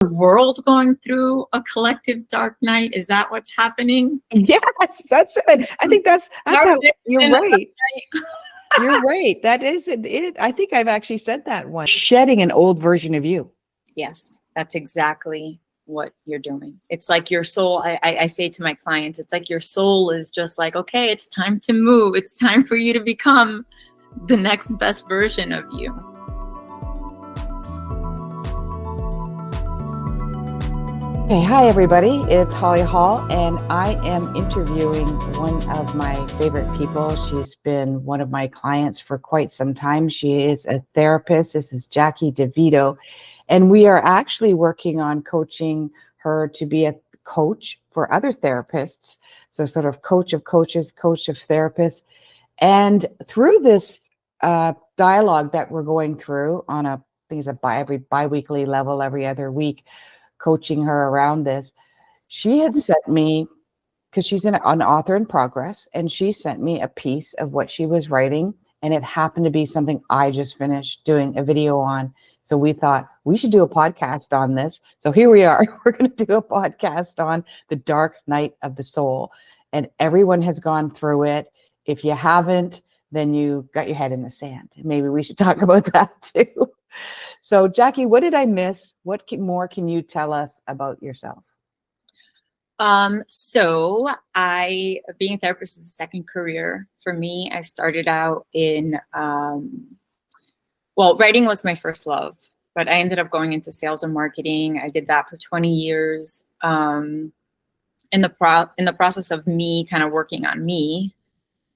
world going through a collective dark night? Is that what's happening? Yes, that's it. I think that's how you're right. You're right. That is it. I think I've actually said that once. Shedding an old version of you. Yes, that's exactly what you're doing. It's like your soul. I say to my clients, it's like your soul is just like, okay, it's time to move. It's time for you to become the next best version of you. Okay, hi everybody, it's Holly Hall, and I am interviewing one of my favorite people. She's been one of my clients for quite some time. She is a therapist. This is Jackie DeVito, and we are actually working on coaching her to be a coach for other therapists. So sort of coach of coaches, coach of therapists. And through this dialogue that we're going through on a, I think it's a bi-weekly level, every other week, coaching her around this, she had sent me, because she's an author in progress, and she sent me a piece of what she was writing, and it happened to be something I just finished doing a video on. So we thought we should do a podcast on this. So here we are. We're going to do a podcast on the dark night of the soul, and everyone has gone through it. If you haven't, then you got your head in the sand. Maybe we should talk about that too. So Jackie, what did I miss? What more can you tell us about yourself? So being a therapist is a second career for me. I started out in, writing was my first love, but I ended up going into sales and marketing. I did that for 20 years. In the process of me kind of working on me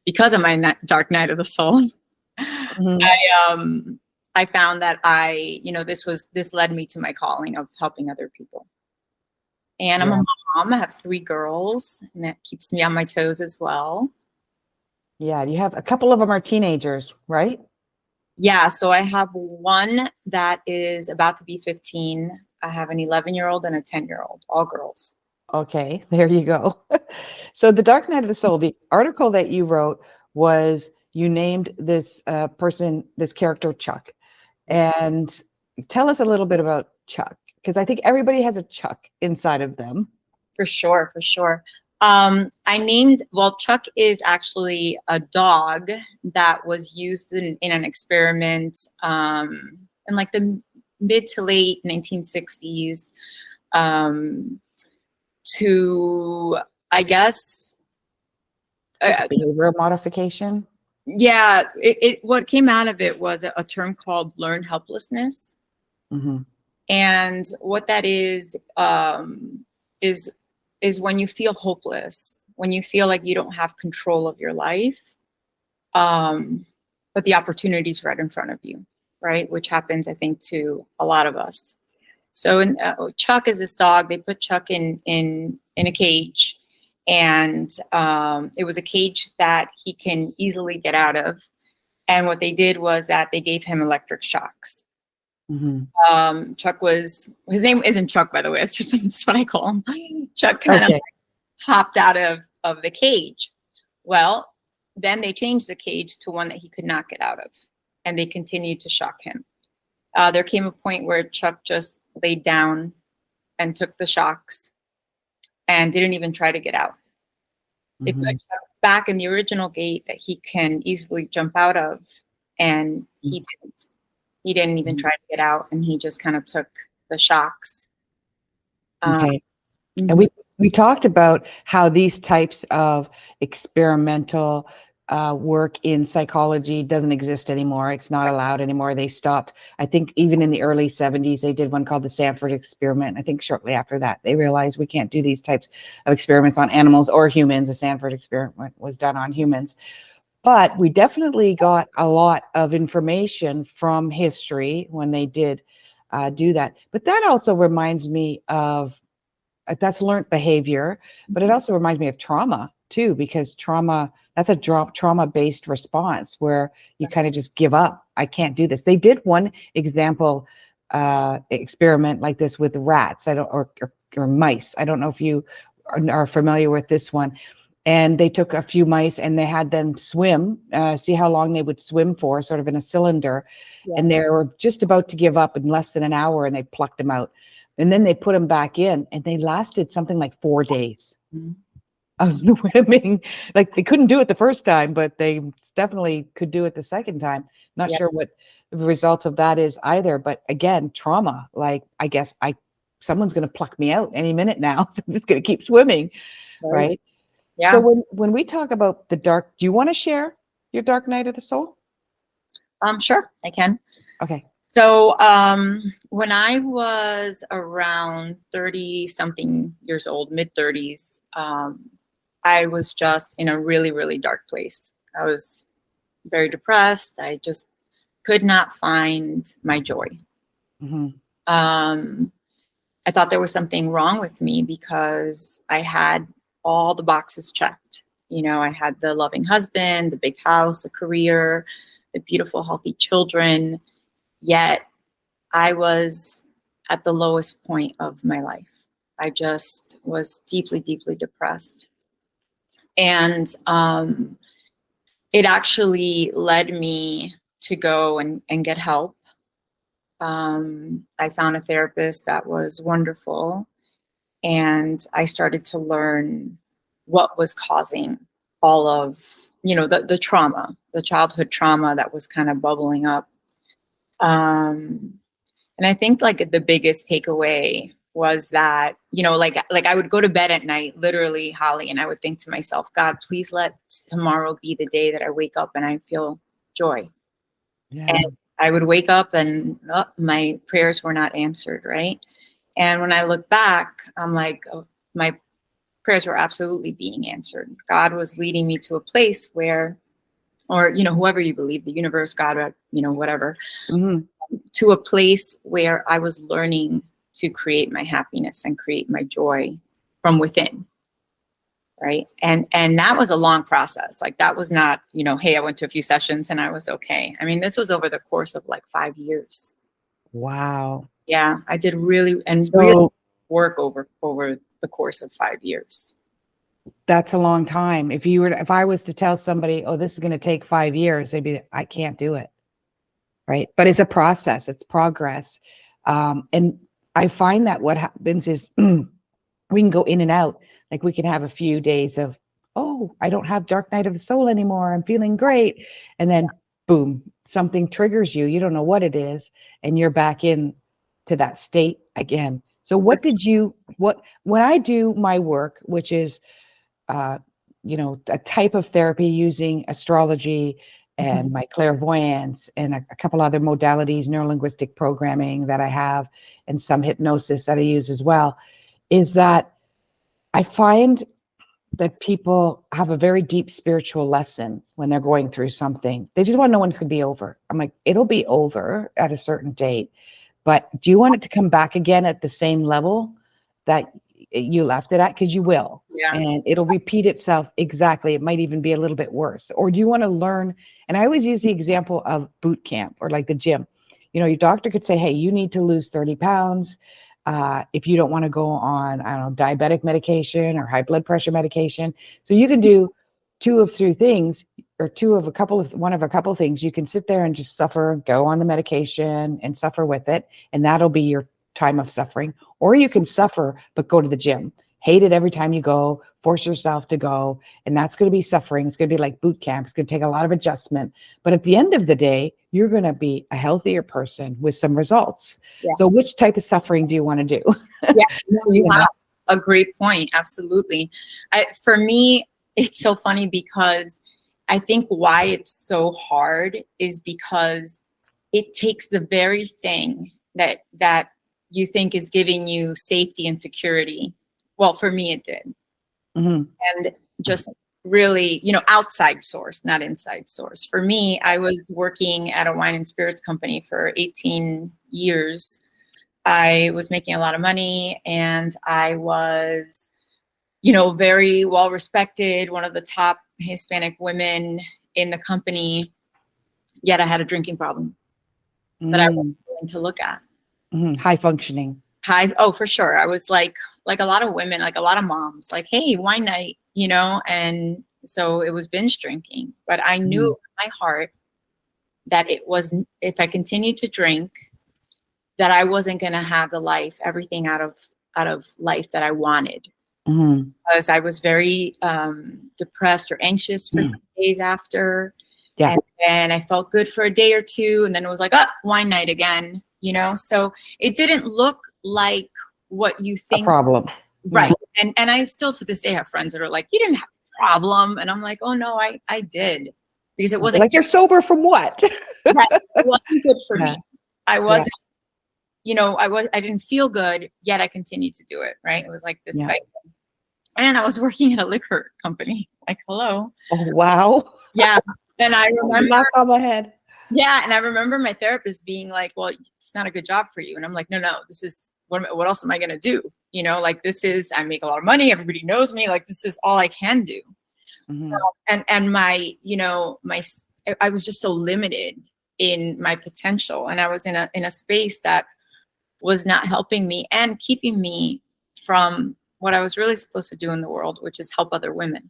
because of my dark night of the soul, mm-hmm. I found that this led me to my calling of helping other people. And I'm a mom. I have 3 girls, and that keeps me on my toes as well. Yeah, you have a couple of them are teenagers, right? Yeah, so I have one that is about to be 15. I have an 11-year-old and a 10-year-old, all girls. Okay, there you go. So the Dark Night of the Soul, the article that you wrote was you named this person, this character Chuck. And tell us a little bit about Chuck, because I think everybody has a Chuck inside of them. For sure. Chuck is actually a dog that was used in an experiment in like the mid to late 1960s to, I guess, behavioral modification. Yeah, what came out of it was a term called learned helplessness. Mm-hmm. And what that is when you feel hopeless, when you feel like you don't have control of your life, but the opportunity is right in front of you, right? Which happens, I think, to a lot of us. So Chuck is this dog. They put Chuck in a cage. And it was a cage that he can easily get out of. And what they did was that they gave him electric shocks. Mm-hmm. His name isn't Chuck, by the way. It's just that's what I call him. Chuck kind of hopped out of the cage. Well, then they changed the cage to one that he could not get out of. And they continued to shock him. There came a point where Chuck just laid down and took the shocks and didn't even try to get out. They put Chuck back in the original gate that he can easily jump out of, and he didn't. He didn't even try to get out, and he just kind of took the shocks. Okay. And we talked about how these types of experimental work in psychology doesn't exist anymore. It's not allowed anymore. They stopped. I think even in the early 70s, they did one called the Stanford experiment. I think shortly after that, they realized we can't do these types of experiments on animals or humans. The Stanford experiment was done on humans. But we definitely got a lot of information from history when they did do that. But that also reminds me of, that's learned behavior, but it also reminds me of trauma too, because that's a trauma-based response where you kind of just give up. I can't do this. They did one example experiment like this with rats, or mice. I don't know if you are familiar with this one. And they took a few mice and they had them swim, see how long they would swim for, sort of in a cylinder. Yeah. And they were just about to give up in less than an hour, and they plucked them out. And then they put them back in, and they lasted something like 4 days. Mhm. Of swimming. Like, they couldn't do it the first time, but they definitely could do it the second time. Not Yep. sure what the result of that is either. But again, trauma. Like, I guess someone's going to pluck me out any minute now. So I'm just going to keep swimming, Right. right? Yeah. So when we talk about the dark, do you want to share your dark night of the soul? Sure, I can. Okay. So when I was around 30 something years old, mid 30s, I was just in a really, really dark place. I was very depressed. I just could not find my joy. Mm-hmm. I thought there was something wrong with me because I had all the boxes checked. You know, I had the loving husband, the big house, a career, the beautiful, healthy children. Yet I was at the lowest point of my life. I just was deeply, deeply depressed. And it actually led me to go and get help. I found a therapist that was wonderful. And I started to learn what was causing all of, the trauma, the childhood trauma that was kind of bubbling up. And I think like the biggest takeaway was that, like I would go to bed at night, literally, Holly, and I would think to myself, God, please let tomorrow be the day that I wake up and I feel joy. Yeah. And I would wake up and my prayers were not answered, right? And when I look back, I'm like, oh, my prayers were absolutely being answered. God was leading me to a place where, or, whoever you believe, the universe, God, whatever, Mm-hmm. to a place where I was learning to create my happiness and create my joy from within. Right. And that was a long process. Like, that was not, hey, I went to a few sessions and I was okay. I mean, this was over the course of like 5 years. Wow. Yeah, I did really work over the course of 5 years. That's a long time. If I was to tell somebody, oh, this is going to take 5 years, they'd be, I can't do it. Right. But it's a process, it's progress. And I find that what happens is we can go in and out. Like, we can have a few days of, oh, I don't have dark night of the soul anymore. I'm feeling great. And then boom, something triggers you. You don't know what it is. And you're back in to that state again. So when I do my work, which is, a type of therapy using astrology and my clairvoyance and a couple other modalities, neurolinguistic programming that I have, and some hypnosis that I use as well, is that I find that people have a very deep spiritual lesson when they're going through something. They just want to know when it's going to be over. I'm like, it'll be over at a certain date, but do you want it to come back again at the same level that you left it at? Because you will. Yeah. And it'll repeat itself exactly. It might even be a little bit worse. Or do you want to learn? And I always use the example of boot camp or like the gym. Your doctor could say, hey, you need to lose 30 pounds. If you don't want to go on, I don't know, diabetic medication or high blood pressure medication. So you can do one of a couple of things. You can sit there and just suffer, go on the medication and suffer with it. And that'll be your time of suffering. Or you can suffer, but go to the gym. Hate it every time you go, force yourself to go. And that's going to be suffering. It's going to be like boot camp. It's going to take a lot of adjustment. But at the end of the day, you're going to be a healthier person with some results. Yeah. So which type of suffering do you want to do? Yes, you have a great point. Absolutely. For me, it's so funny because I think why it's so hard is because it takes the very thing that you think is giving you safety and security. Well, for me, it did. Mm-hmm. And just really, outside source, not inside source. For me, I was working at a wine and spirits company for 18 years. I was making a lot of money and I was, very well respected, one of the top Hispanic women in the company. Yet I had a drinking problem that I wasn't willing to look at. Mm-hmm. High functioning. Oh, for sure. I was like a lot of women, like a lot of moms, like, hey, wine night, and so it was binge drinking. But I knew in my heart that it was, if I continued to drink, that I wasn't going to have everything out of life that I wanted. Mm-hmm. Because I was very depressed or anxious for some days after. Yeah. And then I felt good for a day or two. And then it was like, wine night again, So it didn't look like what you think. A problem. Right. Yeah. And I still to this day have friends that are like, you didn't have a problem. And I'm like, oh no, I did. Because it wasn't like, you're sober from what? Right. It wasn't good for me. I wasn't, I didn't feel good, yet I continued to do it. Right. It was like this cycle. And I was working at a liquor company. Like, hello. Oh, wow. Yeah. And I remember. Knock on the head. Yeah. And I remember my therapist being like, well, it's not a good job for you. And I'm like, no, this is, what else am I going to do? Like I make a lot of money. Everybody knows me. Like, this is all I can do. Mm-hmm. And my, I was just so limited in my potential. And I was in a space that was not helping me and keeping me from what I was really supposed to do in the world, which is help other women.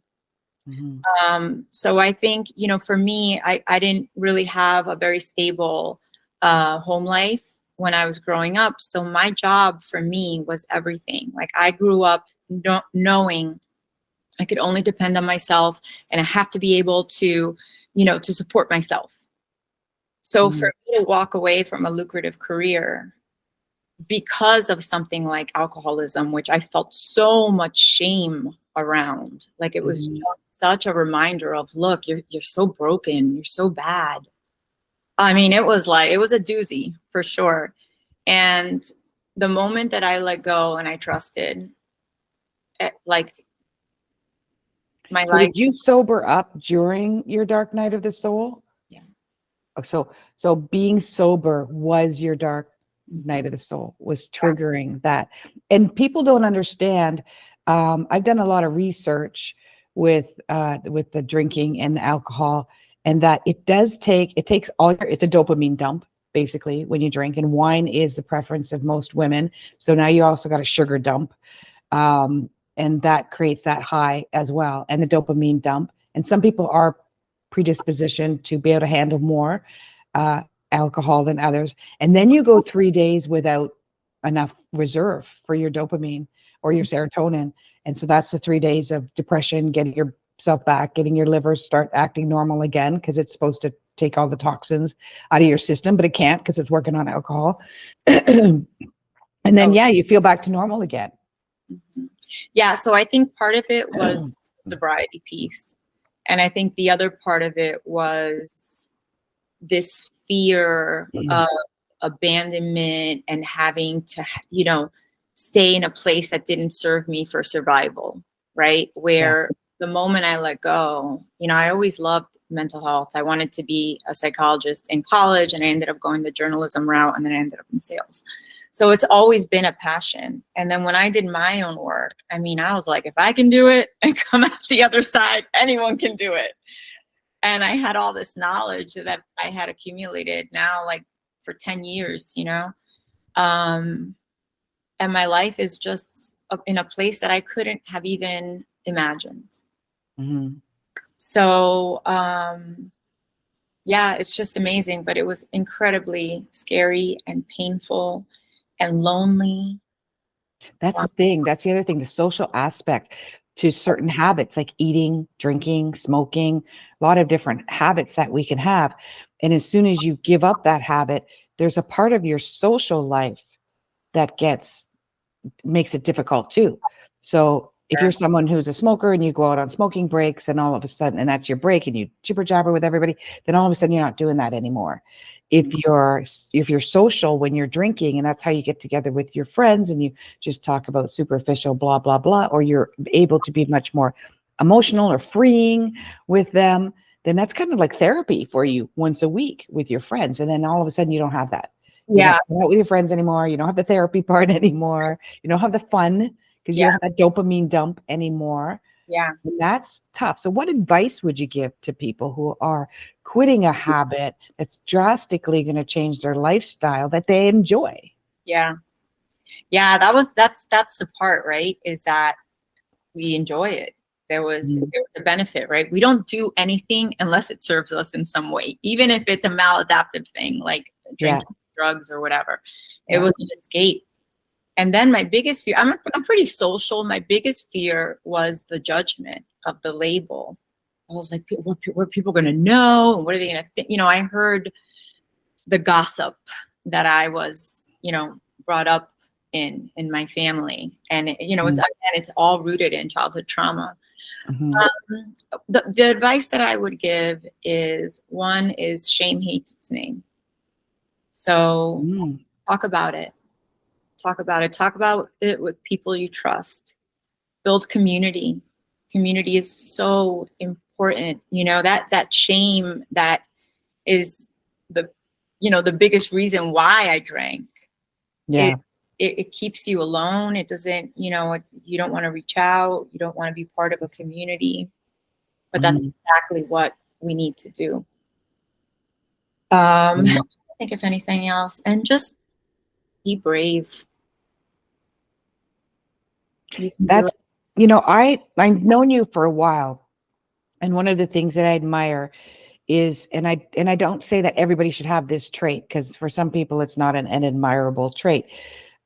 Mm-hmm. So I think, for me, I didn't really have a very stable home life when I was growing up. So my job for me was everything. Like I grew up knowing I could only depend on myself and I have to be able to, to support myself. So for me to walk away from a lucrative career because of something like alcoholism, which I felt so much shame around, like it was just such a reminder of, look, you're so broken, you're so bad. I mean, it was a doozy for sure. And the moment that I let go and I trusted, like my life. Did you sober up during your dark night of the soul? Yeah. So being sober was your dark night of the soul, was triggering that. And people don't understand. I've done a lot of research with the drinking and the alcohol, and that it's a dopamine dump basically when you drink, and wine is the preference of most women. So now you also got a sugar dump, and that creates that high as well, and the dopamine dump. And some people are predispositioned to be able to handle more alcohol than others. And then you go 3 days without enough reserve for your dopamine or your serotonin. And so that's the 3 days of depression, getting yourself back, getting your liver start acting normal again, because it's supposed to take all the toxins out of your system, but it can't because it's working on alcohol. And then, you feel back to normal again. Mm-hmm. Yeah. So I think part of it was the sobriety piece. And I think the other part of it was this fear of abandonment and having to, stay in a place that didn't serve me for survival, right? Where the moment I let go, I always loved mental health. I wanted to be a psychologist in college, and I ended up going the journalism route, and then I ended up in sales. So it's always been a passion. And then when I did my own work, I was like, if I can do it and come out the other side, anyone can do it. And I had all this knowledge that I had accumulated now, like for 10 years, and my life is just in a place that I couldn't have even imagined. Mm-hmm. So, it's just amazing, but it was incredibly scary and painful and lonely. That's the thing. That's the other thing, the social aspect to certain habits like eating, drinking, smoking, a lot of different habits that we can have. And as soon as you give up that habit, there's a part of your social life that makes it difficult too. So if you're someone who's a smoker and you go out on smoking breaks and all of a sudden, and that's your break and you jibber jabber with everybody, then all of a sudden you're not doing that anymore. If you're social when you're drinking, and that's how you get together with your friends and you just talk about superficial blah, blah, blah, or you're able to be much more emotional or freeing with them, then that's kind of like therapy for you once a week with your friends. And then all of a sudden you don't have that. Yeah. You don't hang out with your friends anymore. You don't have the therapy part anymore. You don't have the fun because you don't have that dopamine dump anymore. Yeah. And that's tough. So what advice would you give to people who are quitting a habit that's drastically going to change their lifestyle that they enjoy? Yeah. Yeah. That's the part, right? Is that we enjoy it. There was a benefit, right? We don't do anything unless it serves us in some way, even if it's a maladaptive thing, like drinking. drugs or whatever. It was an escape. And then my biggest fear, I'm pretty social. My biggest fear was the judgment of the label. I was like, what are people going to know? And what are they going to think? I heard the gossip that I was, brought up in my family. And, it's all rooted in childhood trauma. The advice that I would give is, one is shame hates its name. So talk about it. Talk about it. Talk about it with people you trust. Build community. Community is so important. That shame that is the biggest reason why I drank. Yeah. It keeps you alone. It doesn't, you don't want to reach out. You don't want to be part of a community. But that's exactly what we need to do. I think if anything else, and just be brave. That's, I've known you for a while. And one of the things that I admire is, and I don't say that everybody should have this trait, because for some people it's not an admirable trait,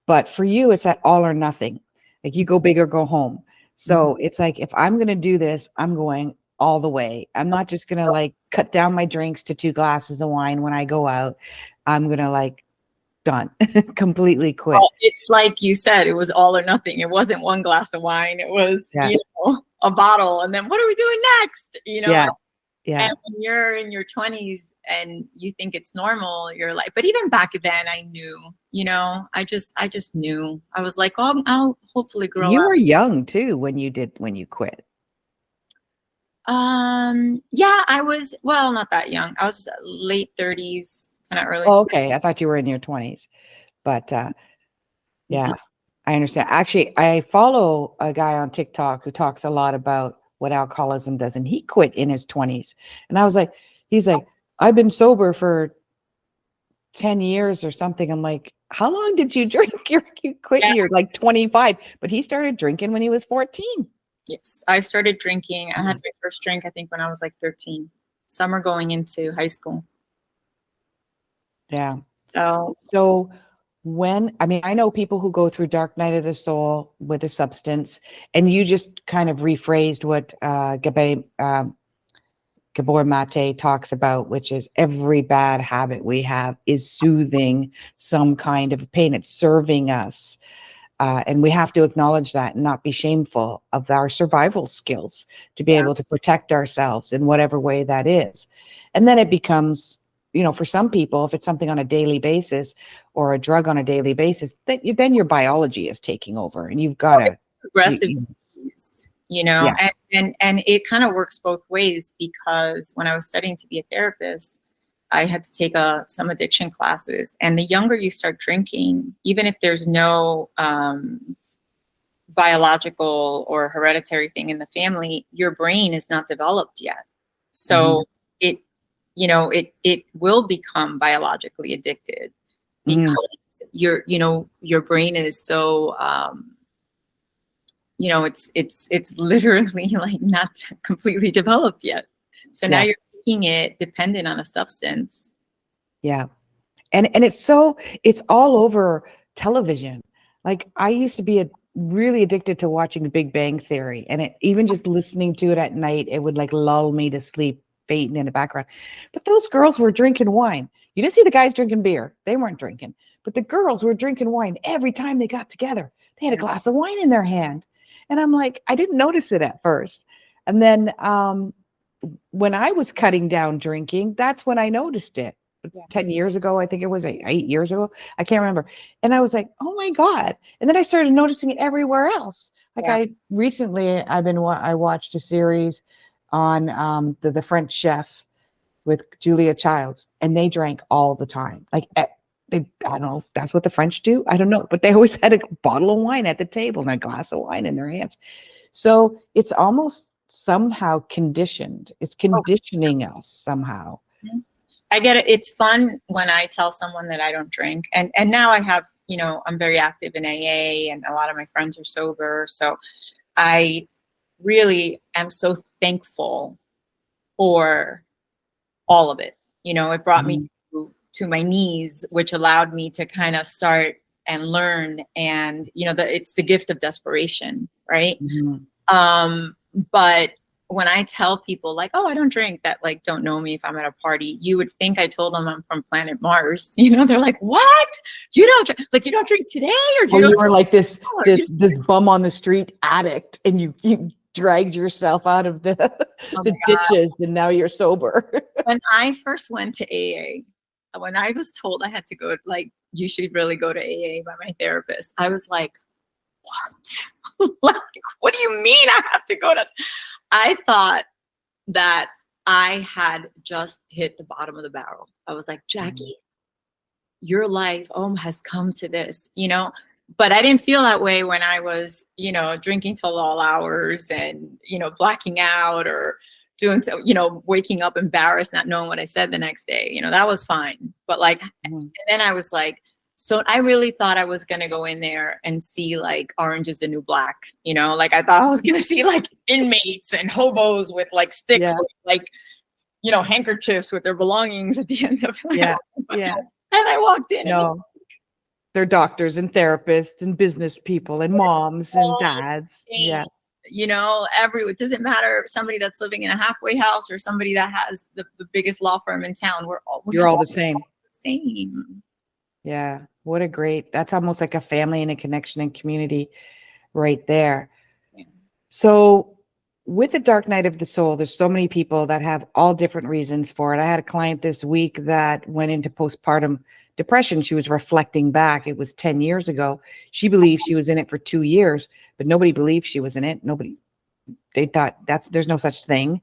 but for you, it's that all or nothing. Like, you go big or go home. So it's like, if I'm going to do this, I'm going all the way. I'm not just going to like cut down my drinks to 2 glasses of wine when I go out. I'm going to like, done, completely quit. Well, it's like you said, it was all or nothing. It wasn't 1 glass of wine. It was, a bottle. And then what are we doing next? Yeah. And when you're in your 20s and you think it's normal, you're like, but even back then I knew, I just knew. I was like, oh, I'll hopefully grow up. You were young too when you quit. Yeah, I was, well, not that young. I was late 30s, kind of early. Oh, okay. I thought you were in your 20s, but yeah, I understand. Actually, I follow a guy on TikTok who talks a lot about what alcoholism does, and he quit in his 20s. And I was like, he's like, I've been sober for 10 years or something. I'm like, how long did you drink? You quit, you're like 25, but he started drinking when he was 14. Yes, I started drinking. I had my first drink, I think, when I was like 13, summer going into high school. Yeah. So I know people who go through dark night of the soul with a substance, and you just kind of rephrased what Gabor Mate talks about, which is every bad habit we have is soothing some kind of pain. It's serving us. And we have to acknowledge that and not be shameful of our survival skills to be able to protect ourselves in whatever way that is. And then it becomes, for some people, if it's something on a daily basis or a drug on a daily basis, then your biology is taking over, and you've got to progressive disease, and it kind of works both ways, because when I was studying to be a therapist, I had to take some addiction classes. And the younger you start drinking, even if there's no biological or hereditary thing in the family, your brain is not developed yet. So it will become biologically addicted, because your brain is so, it's literally like not completely developed yet. So now you're making it dependent on a substance. Yeah. And it's all over television. Like, I used to be really addicted to watching The Big Bang Theory, and even just listening to it at night, it would like lull me to sleep, fading in the background. But those girls were drinking wine. You didn't see the guys drinking beer. They weren't drinking. But the girls were drinking wine every time they got together. They had a glass of wine in their hand. And I'm like, I didn't notice it at first. And then when I was cutting down drinking, that's when I noticed it. 10 years ago, I think it was 8 years ago. I can't remember. And I was like, oh my God. And then I started noticing it everywhere else. Like I watched a series on the French chef with Julia Childs, and they drank all the time. Like, I don't know if that's what the French do. I don't know, but they always had a bottle of wine at the table and a glass of wine in their hands. So it's almost somehow conditioned. It's conditioning us somehow. I get it. It's fun when I tell someone that I don't drink. And now I have, I'm very active in AA, and a lot of my friends are sober. So I really am so thankful for all of it. It brought me to my knees, which allowed me to kind of start and learn. And, you know, it's the gift of desperation, right? But when I tell people like, oh, I don't drink, that like don't know me, if I'm at a party, you would think I told them I'm from planet Mars. You know, they're like, what? You don't like, you don't drink today, or you were like this bum on the street addict, and you dragged yourself out of the ditches, and now you're sober. When I first went to AA, when I was told I had to go, like, you should really go to AA by my therapist, I was like, what? Like, what do you mean I have to go to? I thought that I had just hit the bottom of the barrel. I was like, Jackie, your life has come to this, you know? But I didn't feel that way when I was, you know, drinking till all hours and, you know, blacking out or doing so, you know, waking up embarrassed, not knowing what I said the next day. You know, that was fine. But like, and then I was like, so I really thought I was going to go in there and see like Orange is the New Black, you know, like I thought I was going to see like inmates and hobos with like sticks, like, you know, handkerchiefs with their belongings at the end of it. And I walked in. No, they're doctors and therapists and business people and moms and dads. Yeah. You know, it doesn't matter if somebody that's living in a halfway house or somebody that has the biggest law firm in town. You're all the same. Same. Yeah. What a great, that's almost like a family and a connection and community right there. Yeah. So with the dark night of the soul, there's so many people that have all different reasons for it. I had a client this week that went into postpartum depression. She was reflecting back. It was 10 years ago. She believed she was in it for 2 years, but nobody believed she was in it. They thought there's no such thing.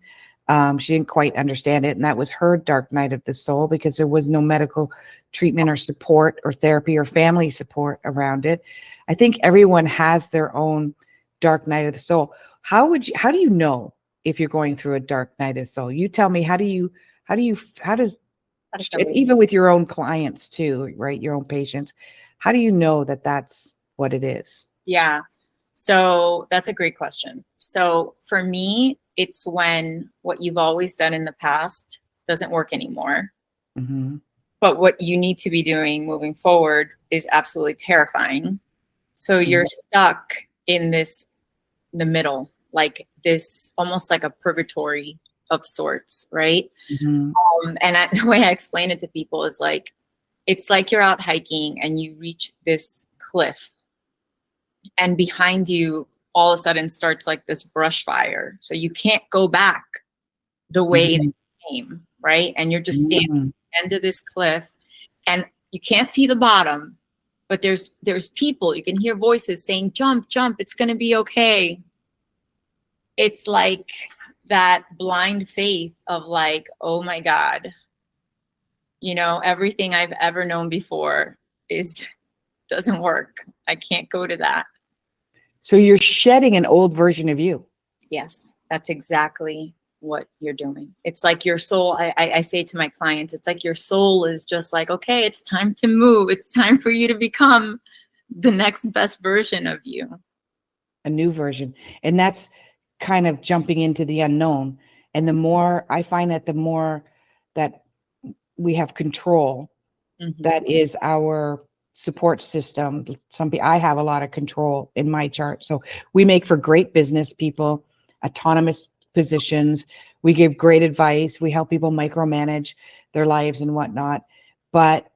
She didn't quite understand it. And that was her dark night of the soul, because there was no medical treatment or support or therapy or family support around it. I think everyone has their own dark night of the soul. How do you know if you're going through a dark night of the soul? You tell me, how does even with your own clients too, right? Your own patients, how do you know that that's what it is? Yeah. So that's a great question. So for me, it's when what you've always done in the past doesn't work anymore. But what you need to be doing moving forward is absolutely terrifying. So you're stuck in the middle, like this, almost like a purgatory of sorts, right? And the way I explain it to people is like, it's like you're out hiking and you reach this cliff, and behind you all of a sudden starts like this brush fire. So you can't go back the way that you came, right? And you're just standing at the end of this cliff, and you can't see the bottom, but there's people, you can hear voices saying, jump, jump, it's going to be okay. It's like that blind faith of like, oh my God, you know, everything I've ever known before doesn't work. I can't go to that. So you're shedding an old version of you. Yes, that's exactly what you're doing. It's like your soul. I say to my clients, it's like your soul is just like, okay, it's time to move. It's time for you to become the next best version of you. A new version. And that's kind of jumping into the unknown. And the more I find that the more that we have control, that is our support system. I have a lot of control in my chart. So we make for great business people, autonomous positions. We give great advice. We help people micromanage their lives and whatnot. But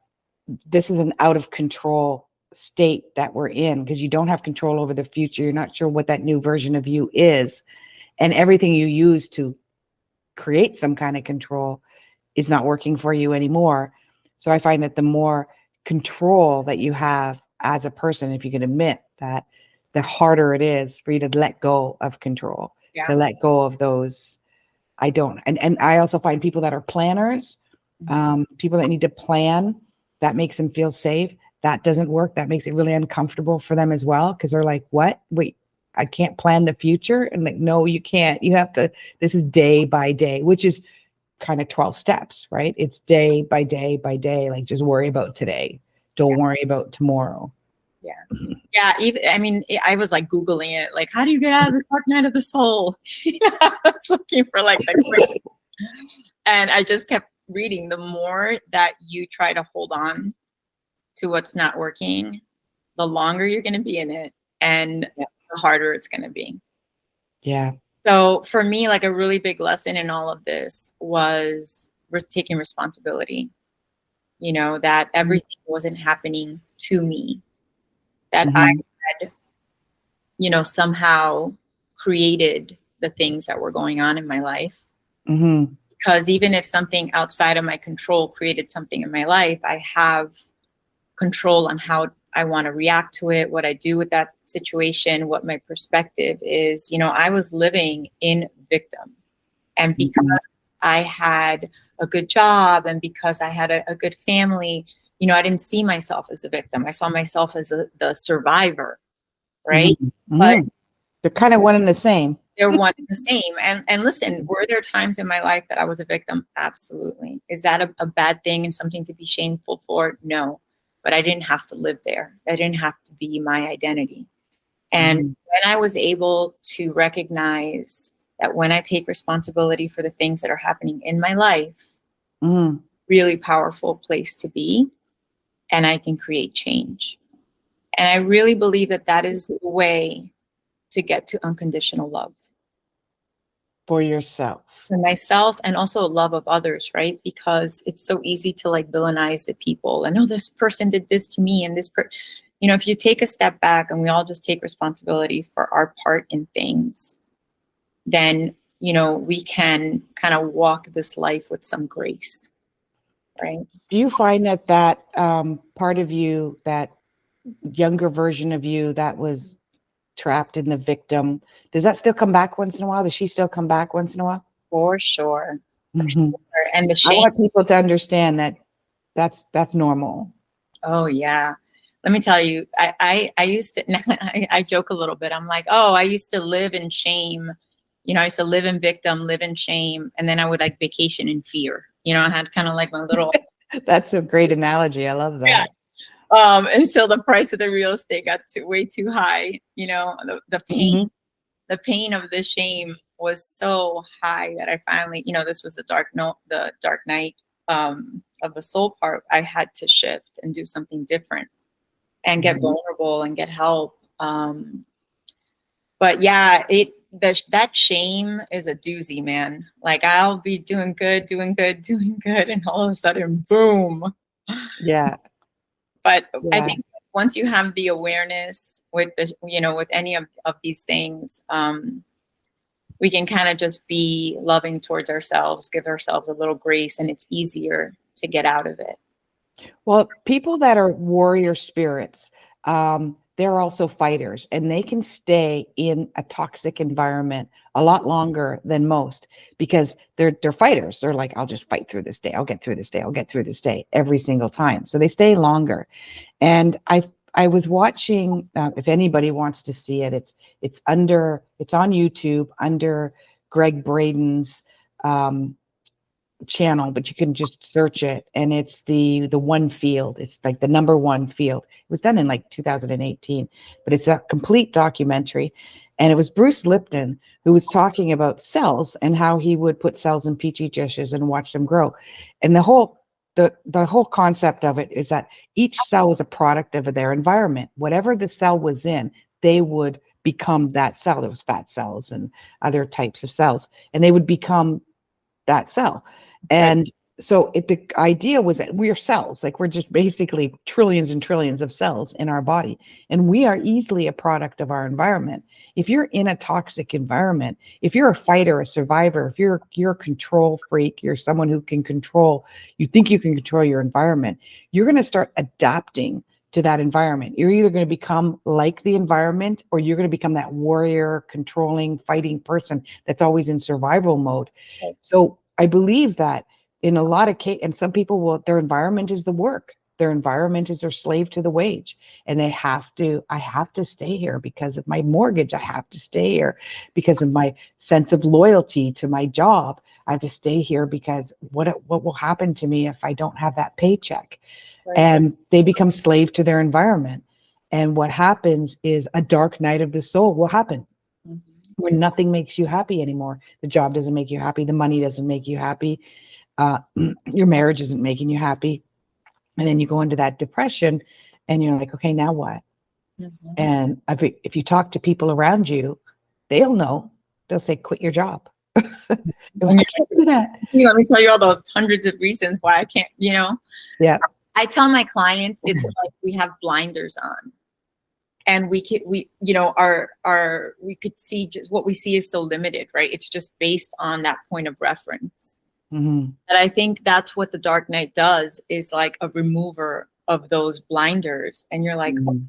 this is an out of control state that we're in, because you don't have control over the future. You're not sure what that new version of you is. And everything you use to create some kind of control is not working for you anymore. So I find that the more control that you have as a person, if you can admit that, the harder it is for you to let go of control, to let go of those. And I also find people that are planners, people that need to plan, that makes them feel safe. That doesn't work. That makes it really uncomfortable for them as well, because they're like, what? Wait, I can't plan the future? And like, no, you can't. You have to, this is day by day, which is kind of 12 steps, right? It's day by day by day. Like, just worry about today. Don't worry about tomorrow. I was like Googling it, like, how do you get out of the dark night of the soul? I was looking for like the great, and I just kept reading, the more that you try to hold on to what's not working, the longer you're going to be in it, and the harder it's going to be. Yeah. So for me, like a really big lesson in all of this was taking responsibility, you know, that everything wasn't happening to me, that I had, you know, somehow created the things that were going on in my life. Because even if something outside of my control created something in my life, I have control on how I want to react to it, what I do with that situation, what my perspective is. You know, I was living in victim. And because I had a good job and because I had a good family, you know, I didn't see myself as a victim. I saw myself as the survivor, right? But they're kind of one and the same. They're one and the same. And listen, were there times in my life that I was a victim? Absolutely. Is that a bad thing and something to be shameful for? No. But I didn't have to live there. I didn't have to be my identity. And when I was able to recognize that when I take responsibility for the things that are happening in my life, really powerful place to be, and I can create change. And I really believe that that is the way to get to unconditional love. For yourself. For myself, and also love of others, right? Because it's so easy to like villainize the people and, oh, this person did this to me, and this you know, if you take a step back and we all just take responsibility for our part in things, then, you know, we can kind of walk this life with some grace, right? Do you find that that part of you, that younger version of you that was trapped in the victim, does that still come back once in a while? Does she still come back once in a while? For sure. For sure. And the shame. I want people to understand that that's normal. Oh yeah. Let me tell you, I used to, I joke a little bit. I'm like, oh, I used to live in shame. You know, I used to live in victim, live in shame. And then I would like vacation in fear. You know, I had kind of like my little. That's a great analogy. I love that. Yeah. Until the price of the real estate got way too high. You know, the pain, the pain of the shame was so high that I finally, you know, this was the dark night of the soul part. I had to shift and do something different and get vulnerable and get help. But yeah, that shame is a doozy, man. Like I'll be doing good, and all of a sudden, boom. Yeah. But I think once you have the awareness with the, you know, with any of these things, we can kind of just be loving towards ourselves, give ourselves a little grace, and it's easier to get out of it. Well, people that are warrior spirits, they're also fighters, and they can stay in a toxic environment a lot longer than most because they're fighters. They're like, I'll just fight through this day. I'll get through this day. I'll get through this day every single time. So they stay longer. And I was watching, if anybody wants to see it, it's on YouTube under Greg Braden's channel, but you can just search it, and it's the one field. It's like the number one field. It was done in like 2018, but it's a complete documentary. And it was Bruce Lipton who was talking about cells and how he would put cells in petri dishes and watch them grow. And the whole concept of it is that each cell was a product of their environment. Whatever the cell was in, they would become that cell. There was fat cells and other types of cells, and they would become that cell. And so the idea was that we are cells, like we're just basically trillions and trillions of cells in our body. And we are easily a product of our environment. If you're in a toxic environment, if you're a fighter, a survivor, if you're a control freak, you're someone who can control, you think you can control your environment, you're going to start adapting to that environment. You're either going to become like the environment, or you're going to become that warrior, controlling, fighting person that's always in survival mode. Okay. So I believe that in a lot of cases, and some people will, their environment is the work. Their environment is their slave to the wage. And I have to stay here because of my mortgage. I have to stay here because of my sense of loyalty to my job. I have to stay here because what will happen to me if I don't have that paycheck? Right. And they become slave to their environment. And what happens is a dark night of the soul will happen. When nothing makes you happy anymore. The job doesn't make you happy. The money doesn't make you happy. your marriage isn't making you happy. And then you go into that depression and you're like, okay, now what? Mhm. And if you talk to people around you, they'll know. They'll say, quit your job. I can't do that. Let me tell you all the hundreds of reasons why I can't, Yeah. I tell my clients, it's like we have blinders on. And we could see just what we see is so limited, right? It's just based on that point of reference. Mm-hmm. And I think that's what the Dark Night does, is like a remover of those blinders. And you're like, Mm-hmm.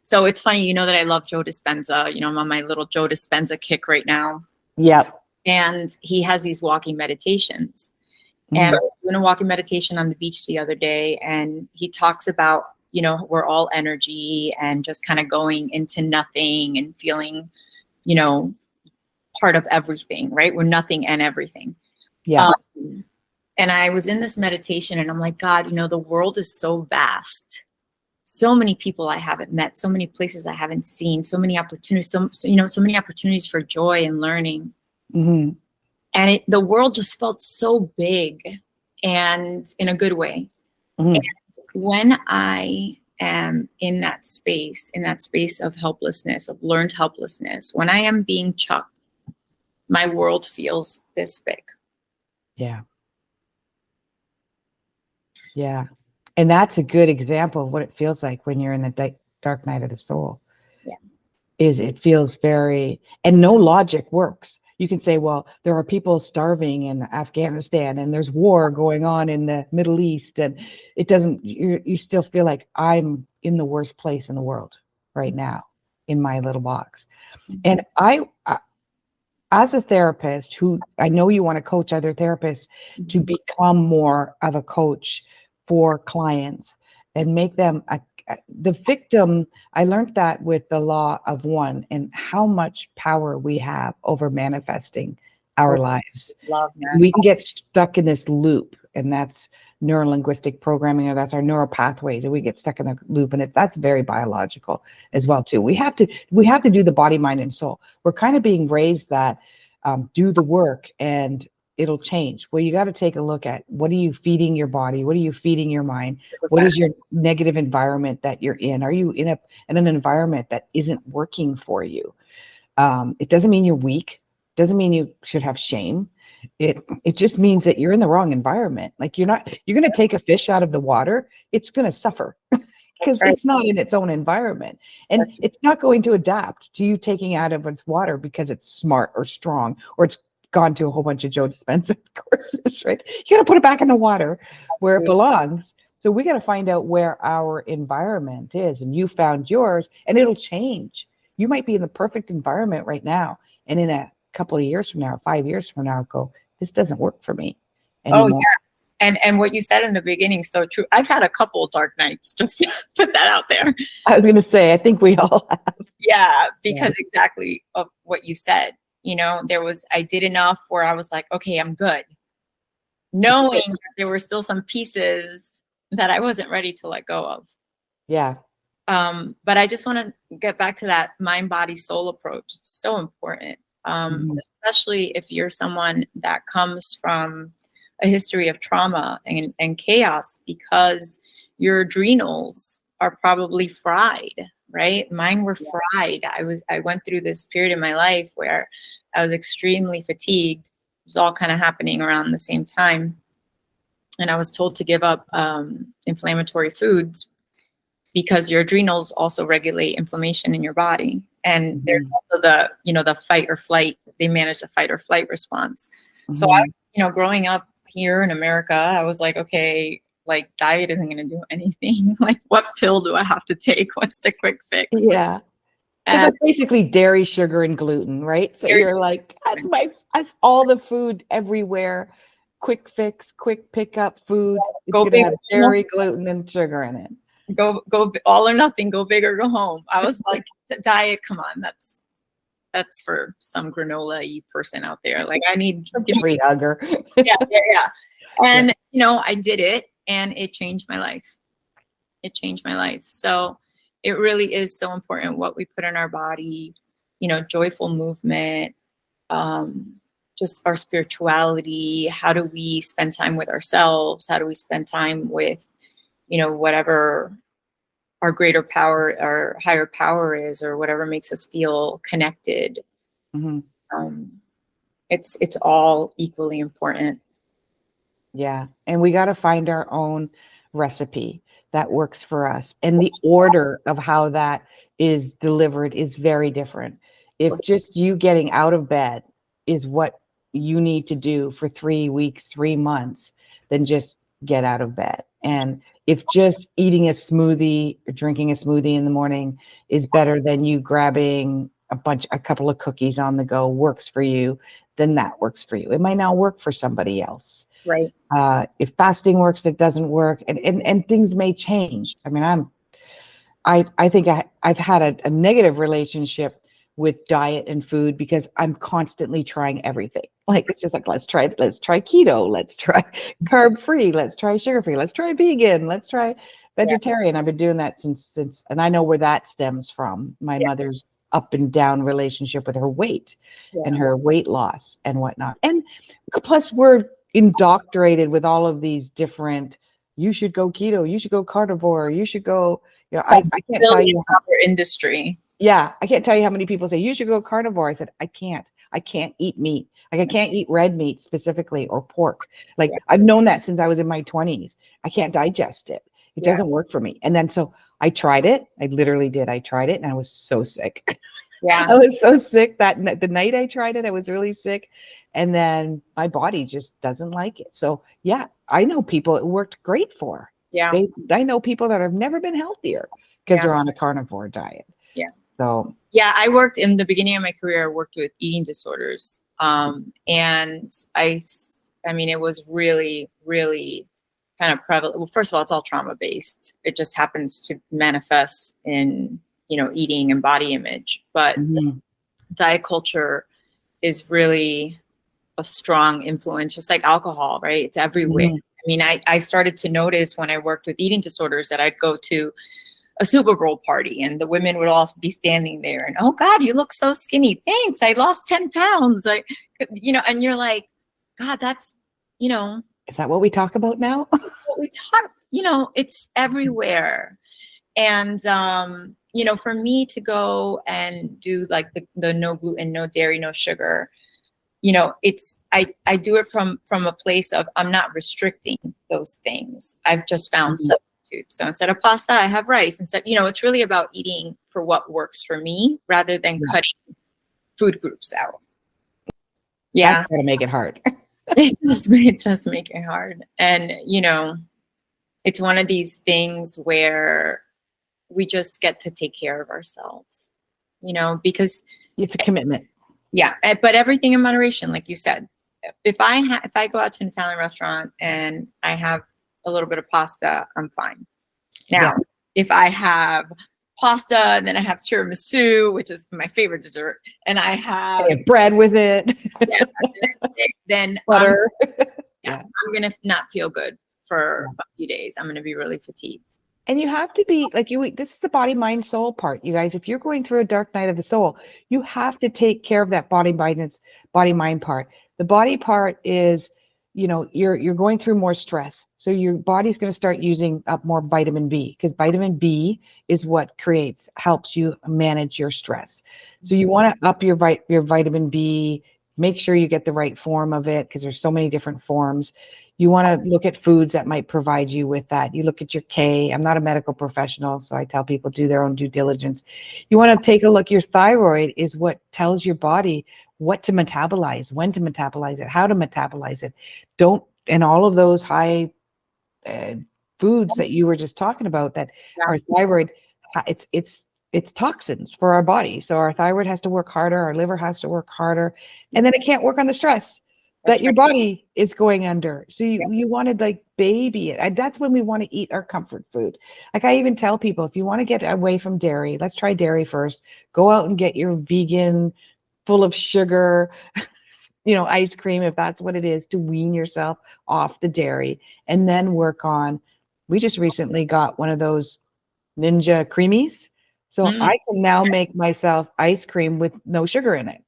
So it's funny, that I love Joe Dispenza. I'm on my little Joe Dispenza kick right now. Yep. And he has these walking meditations. Mm-hmm. And I was doing a walking meditation on the beach the other day, and he talks about, we're all energy and just kind of going into nothing and feeling, part of everything, right? We're nothing and everything. Yeah. And I was in this meditation and I'm like, God, the world is so vast. So many people I haven't met, so many places I haven't seen, so many opportunities, so many opportunities for joy and learning. Mm-hmm. And the world just felt so big, and in a good way. Mm-hmm. And when I am in that space of helplessness, of learned helplessness, when I am being chucked, my world feels this big. Yeah. Yeah. And that's a good example of what it feels like when you're in the dark night of the soul. Yeah. Is it feels very, and no logic works. You can say, well, there are people starving in Afghanistan and there's war going on in the Middle East, and it doesn't, you still feel like I'm in the worst place in the world right now in my little box. Mm-hmm. And I as a therapist, who I know you want to coach other therapists mm-hmm. to become more of a coach for clients and make them the victim. I learned that with the law of one and how much power we have over manifesting our lives. Love that. We can get stuck in this loop, and that's neurolinguistic programming, or that's our neural pathways, and we get stuck in a loop, and that's very biological as well too. We have to do the body, mind, and soul. We're kind of being raised that do the work and it'll change. Well, you got to take a look at, what are you feeding your body? What are you feeding your mind? What is your negative environment that you're in? Are you in an environment that isn't working for you? It doesn't mean you're weak. Doesn't mean you should have shame. It just means that you're in the wrong environment. Like you're going to take a fish out of the water, it's going to suffer because it's not in its own environment. And it's not going to adapt to you taking out of its water because it's smart or strong, or it's gone to a whole bunch of Joe Dispenza courses, right? You got to put it back in the water where it belongs. So we got to find out where our environment is, and you found yours, and it'll change. You might be in the perfect environment right now, and in a couple of years from now, 5 years from now, go, this doesn't work for me anymore. Oh yeah. And what you said in the beginning is so true. I've had a couple of dark nights, just to put that out there. I was going to say, I think we all have. Yeah, because exactly of what you said. I did enough where I was like, okay, I'm good. Knowing that there were still some pieces that I wasn't ready to let go of. Yeah. But I just want to get back to that mind, body, soul approach. It's so important. Especially if you're someone that comes from a history of trauma and chaos, because your adrenals are probably fried, right? Mine were fried. I went through this period in my life where I was extremely fatigued. It was all kind of happening around the same time. And I was told to give up inflammatory foods because your adrenals also regulate inflammation in your body. And there's also the fight or flight. They manage the fight or flight response. So I, growing up here in America, I was like, okay, like diet isn't going to do anything. Like, what pill do I have to take? What's the quick fix? Yeah. And that's basically dairy, sugar, and gluten, right? So you're like, that's all the food everywhere. Quick fix, quick pickup food. It's going to have dairy, gluten, and sugar in it. Go all or nothing, go big or go home. I was like, diet, come on, that's for some granola-y person out there. Like, I need a tree hugger. yeah. And I did it, and it changed my life. So it really is so important what we put in our body, joyful movement, just our spirituality. How do we spend time with ourselves? How do we spend time with, whatever our greater power, our higher power is, or whatever makes us feel connected. Mm-hmm. It's all equally important. Yeah. And we got to find our own recipe that works for us. And the order of how that is delivered is very different. If just you getting out of bed is what you need to do for 3 weeks, 3 months, then just get out of bed. And if just eating a smoothie or drinking a smoothie in the morning is better than you grabbing a couple of cookies on the go works for you, then that works for you. It might not work for somebody else. Right. If fasting works, it doesn't work, and things may change. I mean, I think I've had a negative relationship with diet and food because I'm constantly trying everything. Like, it's just like, let's try keto, let's try carb free, let's try sugar free, let's try vegan, let's try vegetarian. I've been doing that since, and I know where that stems from. My mother's up and down relationship with her weight and her weight loss and whatnot. And plus we're indoctrinated with all of these different, you should go keto, you should go carnivore, you should go, I can't tell you industry. Yeah, I can't tell you how many people say you should go carnivore. I said, I can't eat meat. Like, I can't eat red meat specifically, or pork. Like, I've known that since I was in my 20s. I can't digest it. It doesn't work for me. And then so I tried it. I literally did. I tried it and I was so sick. Yeah. I was so sick that the night I tried it, I was really sick. And then my body just doesn't like it. So yeah, I know people it worked great for. Yeah. I know people that have never been healthier because they're on a carnivore diet. Yeah. So I worked in the beginning of my career. I worked with eating disorders, and I mean, it was really, really kind of prevalent. Well, first of all, it's all trauma based. It just happens to manifest in eating and body image, but diet culture is really a strong influence, just like alcohol, right? It's everywhere. I mean, I started to notice when I worked with eating disorders that I'd go to a Super Bowl party and the women would all be standing there and, oh God, you look so skinny. Thanks. I lost 10 pounds. And you're like, God, that's, is that what we talk about now? What we talk, it's everywhere. And, for me to go and do like the no gluten, no dairy, no sugar, it's, I do it from a place of, I'm not restricting those things. I've just found substitutes. So instead of pasta, I have rice. Instead, it's really about eating for what works for me rather than cutting food groups out. Yeah. That's gonna make it hard. It does make it hard. And, it's one of these things where we just get to take care of ourselves, because it's a commitment. Yeah. But everything in moderation, like you said. If I go out to an Italian restaurant and I have a little bit of pasta, I'm fine. Now, if I have pasta and then I have tiramisu, which is my favorite dessert, and I have bread with it, then butter, I'm going to not feel good for a few days. I'm going to be really fatigued. And you have to be like this is the body, mind, soul part, you guys. If you're going through a dark night of the soul, you have to take care of that body, mind part. The body part is, you're going through more stress. So your body's going to start using up more vitamin B, because vitamin B is what helps you manage your stress. So you want to up your vitamin B, make sure you get the right form of it, because there's so many different forms. You want to look at foods that might provide you with that. You look at your K. I'm not a medical professional, so I tell people do their own due diligence. You want to take a look. Your thyroid is what tells your body what to metabolize, when to metabolize it, how to metabolize it. And all of those high foods that you were just talking about, that our thyroid, it's toxins for our body. So our thyroid has to work harder, our liver has to work harder, and then it can't work on the stress that your body is going under. So you want to like baby it. And that's when we want to eat our comfort food. Like, I even tell people, if you want to get away from dairy, let's try dairy first. Go out and get your vegan, full of sugar, ice cream, if that's what it is, to wean yourself off the dairy, and then work on. We just recently got one of those Ninja creamies. So I can now make myself ice cream with no sugar in it.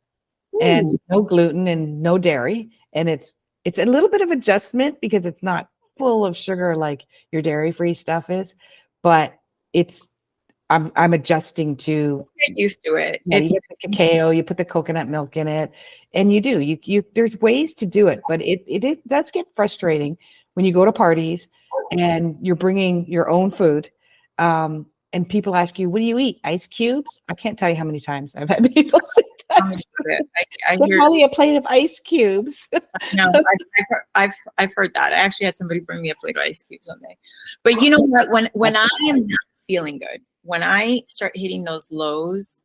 and no gluten and no dairy. And it's a little bit of adjustment because it's not full of sugar like your dairy-free stuff is, but I'm adjusting to Get used to it. you It's get the cacao, you put the coconut milk in it, and you there's ways to do it, but it does get frustrating when you go to parties and you're bringing your own food, and people ask you, "What do you eat? Ice cubes?" I can't tell you how many times I've had people say that. I Give hear. Holly a plate of ice cubes. No, I've heard that. I actually had somebody bring me a plate of ice cubes one day. But you know what? When I am not feeling good, when I start hitting those lows,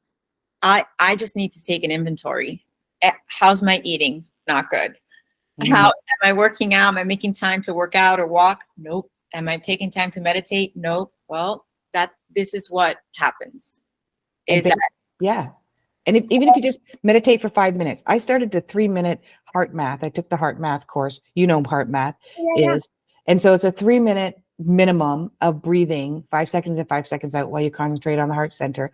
I just need to take an inventory. How's my eating? Not good. How am I working out? Am I making time to work out or walk? Nope. Am I taking time to meditate? Nope. Well, this is what happens. Yeah. And even if you just meditate for 5 minutes, I started the 3-minute heart math. I took the heart math course. You know, heart math is. And so it's a 3-minute minimum of breathing, 5 seconds in, 5 seconds out while you concentrate on the heart center.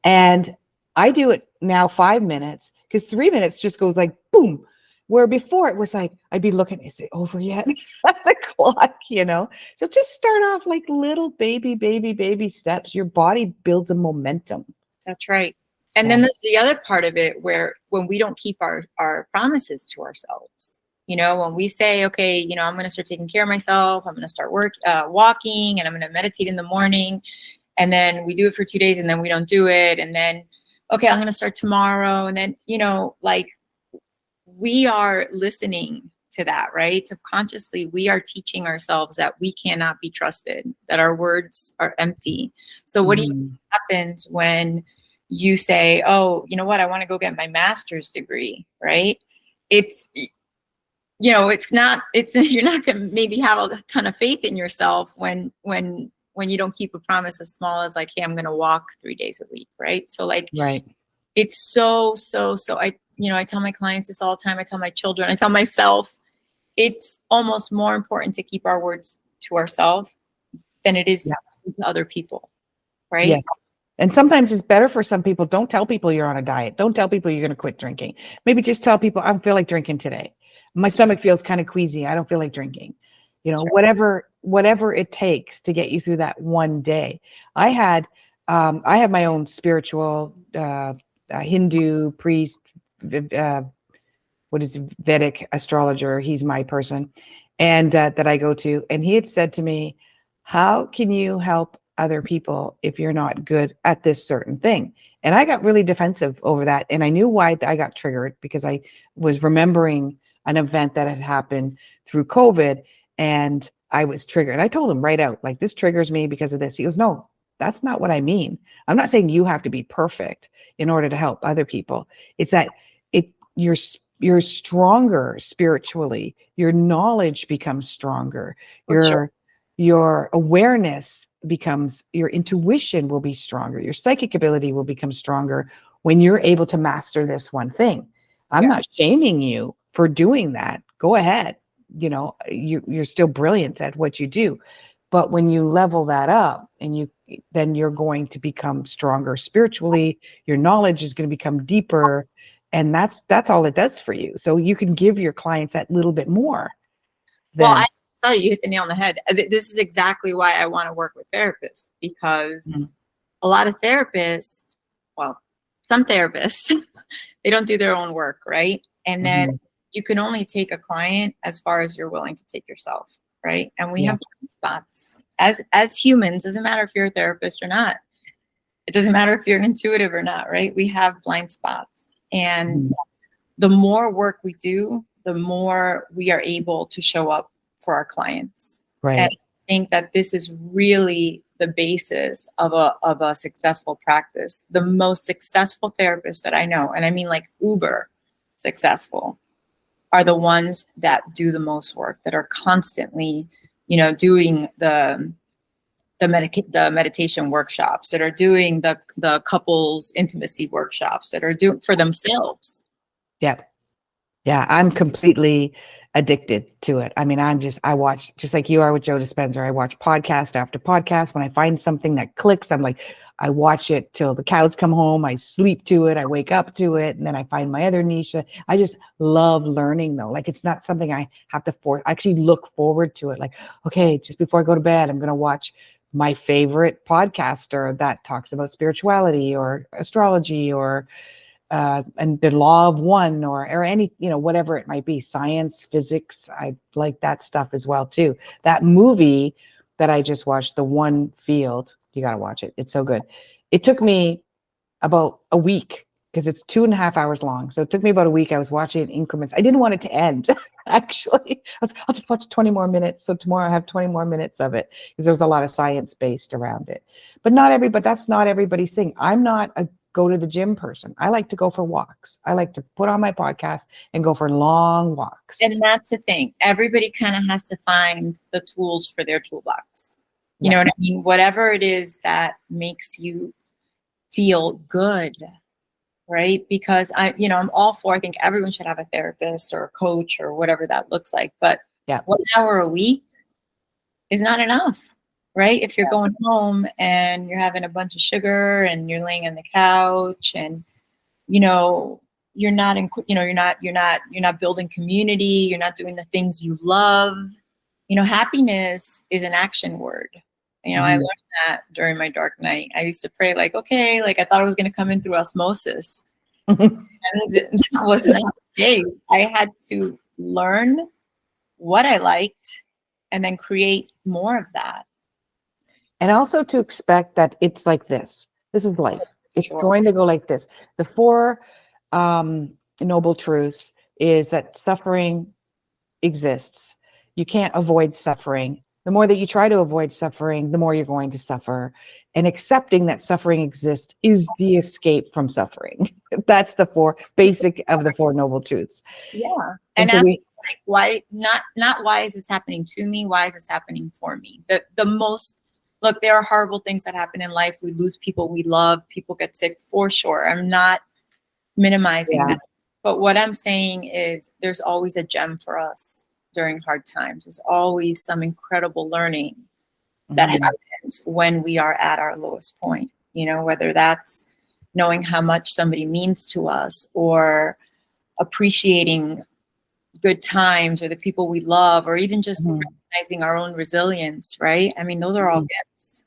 And I do it now 5 minutes because 3 minutes just goes like boom. Where before it was like, I'd be looking, is it over yet? At the clock, So just start off like little baby steps. Your body builds a momentum. That's right. And then there's the other part of it where when we don't keep our promises to ourselves, when we say, okay, I'm going to start taking care of myself, I'm going to start walking, and I'm going to meditate in the morning. And then we do it for 2 days and then we don't do it. And then, okay, I'm going to start tomorrow. And then, we are listening to that, right? Subconsciously, we are teaching ourselves that we cannot be trusted, that our words are empty. So what do you think happens when you say, oh, you know what, I want to go get my master's degree, right? You're not going to maybe have a ton of faith in yourself when you don't keep a promise as small as like, hey, I'm going to walk 3 days a week, right? So right. It's so I tell my clients this all the time. I tell my children, I tell myself, it's almost more important to keep our words to ourselves than it is to other people, right? Yeah. And sometimes it's better for some people. Don't tell people you're on a diet. Don't tell people you're going to quit drinking. Maybe just tell people, I don't feel like drinking today. My stomach feels kind of queasy. I don't feel like drinking. Whatever it takes to get you through that one day. I have my own spiritual Hindu priest, Vedic astrologer. He's my person, and that I go to. And he had said to me, how can you help other people if you're not good at this certain thing? And I got really defensive over that. And I knew why I got triggered, because I was remembering an event that had happened through COVID, and I was triggered. And I told him right out, like, this triggers me because of this. He goes, no, that's not what I mean. I'm not saying you have to be perfect in order to help other people. It's that you're stronger spiritually. Your knowledge becomes stronger. Your awareness becomes, your intuition will be stronger. Your psychic ability will become stronger when you're able to master this one thing. I'm not shaming you for doing that. Go ahead. You're still brilliant at what you do. But when you level that up, and then you're going to become stronger spiritually, your knowledge is going to become deeper, and that's all it does for you. So you can give your clients that little bit more. Well, I tell you hit the nail on the head. This is exactly why I want to work with therapists, because a lot of therapists, well, some therapists, they don't do their own work, right? And then you can only take a client as far as you're willing to take yourself, right? And we have blind spots as humans. Doesn't matter if you're a therapist or not. It doesn't matter if you're an intuitive or not, right? We have blind spots. And the more work we do, the more we are able to show up for our clients. Right. And I think that this is really the basis of a successful practice. The most successful therapists that I know, and I mean like uber successful, are the ones that do the most work, that are constantly, doing the meditation workshops, that are doing the couples intimacy workshops, that are doing for themselves. Yeah. I'm completely addicted to it. I mean, I watch, just like you are with Joe Dispenza, I watch podcast after podcast. When I find something that clicks, I'm like, I watch it till the cows come home. I sleep to it. I wake up to it. And then I find my other niche. I just love learning though. Like, it's not something I have to force. I actually look forward to it. Like, okay, just before I go to bed, I'm going to watch my favorite podcaster that talks about spirituality or astrology or and the law of one or any, whatever it might be, science, physics. I like that stuff as well too. That movie that I just watched, The One Field, you got to watch it. It's so good. It took me about a week because it's 2.5 hours long. So it took me about a week. I was watching it in increments. I didn't want it to end. Actually, I'll just watch 20 more minutes. So tomorrow I have 20 more minutes of it because there's a lot of science based around it. But that's not everybody's thing. I'm not a go to the gym person. I like to go for walks. I like to put on my podcast and go for long walks. And that's the thing. Everybody kind of has to find the tools for their toolbox. You know what I mean? Whatever it is that makes you feel good, right? Because I'm all for, I think everyone should have a therapist or a coach or whatever that looks like. But 1 hour a week is not enough. Right? If you're going home and you're having a bunch of sugar and you're laying on the couch and, you're not you're not building community. You're not doing the things you love. Happiness is an action word. I learned that during my dark night. I used to pray like, okay, like I thought it was going to come in through osmosis. And that was not the case. I had to learn what I liked and then create more of that. And also to expect that it's like this. This is life. It's going to go like this. The 4 noble truths is that suffering exists. You can't avoid suffering. The more that you try to avoid suffering, the more you're going to suffer. And accepting that suffering exists is the escape from suffering. That's the 4 basic of the 4 noble truths. Yeah. And so like, why not why is this happening to me? Why is this happening for me? Look, there are horrible things that happen in life. We lose people we love. People get sick for sure. I'm not minimizing that. But what I'm saying is there's always a gem for us during hard times. There's always some incredible learning that happens when we are at our lowest point, whether that's knowing how much somebody means to us or appreciating good times or the people we love, or even just recognizing our own resilience, right? I mean, those are all gifts.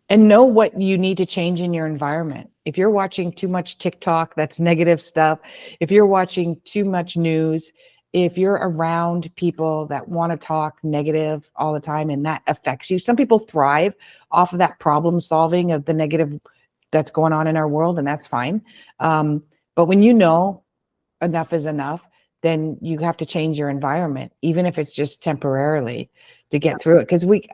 And know what you need to change in your environment. If you're watching too much TikTok, that's negative stuff. If you're watching too much news, if you're around people that want to talk negative all the time and that affects you, some people thrive off of that problem solving of the negative that's going on in our world, and that's fine. But when enough is enough, then you have to change your environment, even if it's just temporarily, to get through it. Because we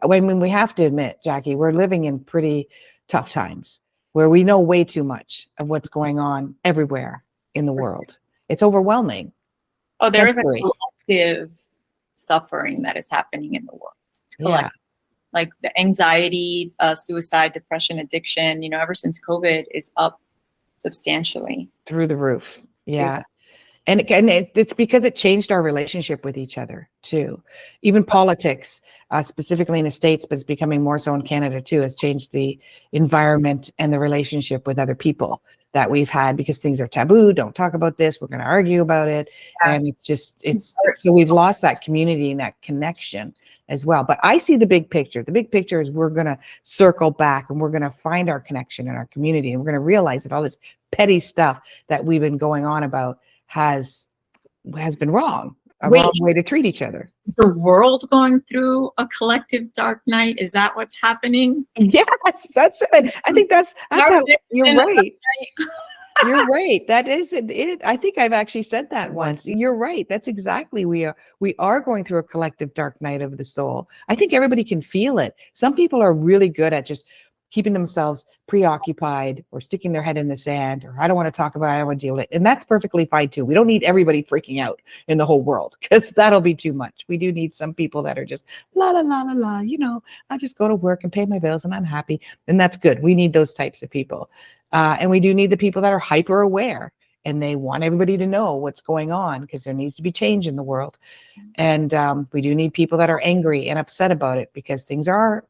have to admit, Jackie, we're living in pretty tough times where we know way too much of what's going on everywhere in the world. It's overwhelming. Oh, there is a collective suffering that is happening in the world. It's collective. Like the anxiety, suicide, depression, addiction, ever since COVID is up substantially. Through the roof. Yeah. And it's because it changed our relationship with each other too. Even politics, specifically in the States, but it's becoming more so in Canada too, has changed the environment and the relationship with other people that we've had, because things are taboo. Don't talk about this. We're going to argue about it. And so we've lost that community and that connection as well. But I see the big picture. The big picture is we're going to circle back and we're going to find our connection in our community. And we're going to realize that all this petty stuff that we've been going on about has been wrong. Wrong way to treat each other. Is the world going through a collective dark night? Is that what's happening? Yes, that's it. I think that's how, you're right. You're right. That is it. I think I've actually said that once. You're right. That's exactly, we are going through a collective dark night of the soul. I think everybody can feel it. Some people are really good at just keeping themselves preoccupied or sticking their head in the sand, or I don't want to talk about it, I don't want to deal with it. And that's perfectly fine too. We don't need everybody freaking out in the whole world, because that'll be too much. We do need some people that are just la la la la la, I just go to work and pay my bills and I'm happy. And that's good. We need those types of people. And we do need the people that are hyper aware and they want everybody to know what's going on because there needs to be change in the world. And we do need people that are angry and upset about it, because things are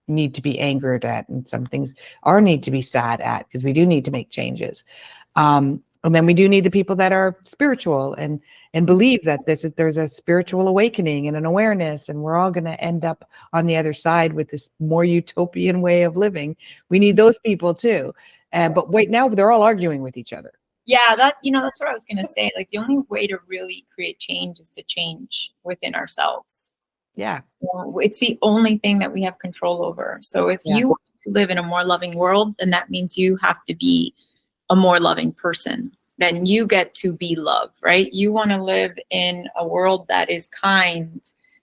need to be angered at, and some things are need to be sad at, because we do need to make changes. And then we do need the people that are spiritual and believe that there's a spiritual awakening and an awareness, and we're all going to end up on the other side with this more utopian way of living. We need those people too. But right now they're all arguing with each other. Yeah, that's what I was going to say. Like, the only way to really create change is to change within ourselves. Yeah. It's the only thing that we have control over. So if you want to live in a more loving world, then that means you have to be a more loving person. Then you get to be love, right? You want to live in a world that is kind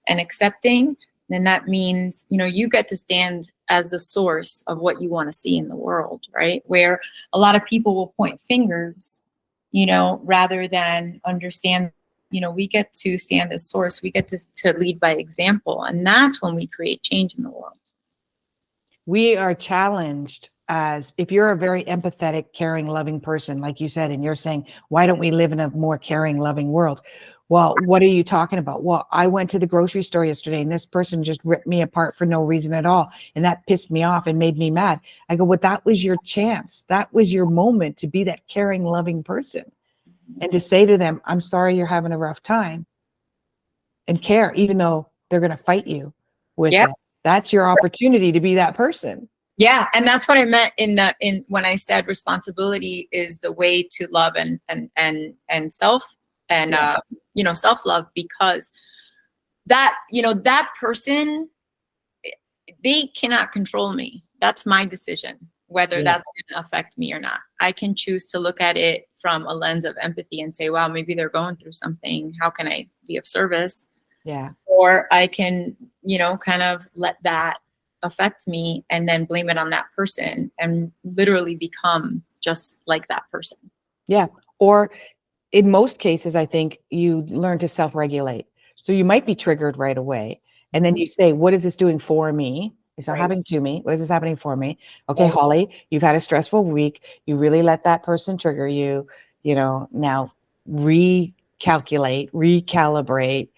and accepting, then that means, you get to stand as the source of what you want to see in the world, right? Where a lot of people will point fingers, rather than understand, we get to stand as source. We get to lead by example. And that's when we create change in the world. We are challenged as, if you're a very empathetic, caring, loving person, like you said, and you're saying, why don't we live in a more caring, loving world? Well, what are you talking about? Well, I went to the grocery store yesterday and this person just ripped me apart for no reason at all. And that pissed me off and made me mad. I go, well, that was your chance. That was your moment to be that caring, loving person. And to say to them, I'm sorry you're having a rough time, and care, even though they're going to fight you with it. That's your opportunity to be that person. Yeah. And that's what I meant in when I said responsibility is the way to love and self and, self-love, because that, that person, they cannot control me. That's my decision, whether that's going to affect me or not. I can choose to look at it from a lens of empathy and say, wow, maybe they're going through something. How can I be of service? Yeah. Or I can, kind of let that affect me and then blame it on that person and literally become just like that person. Yeah. Or in most cases, I think you learn to self-regulate. So you might be triggered right away. And then you say, what is this doing for me? It's not happening to me. What is this happening for me? Okay, Holly, you've had a stressful week. You really let that person trigger you. Now recalculate, recalibrate,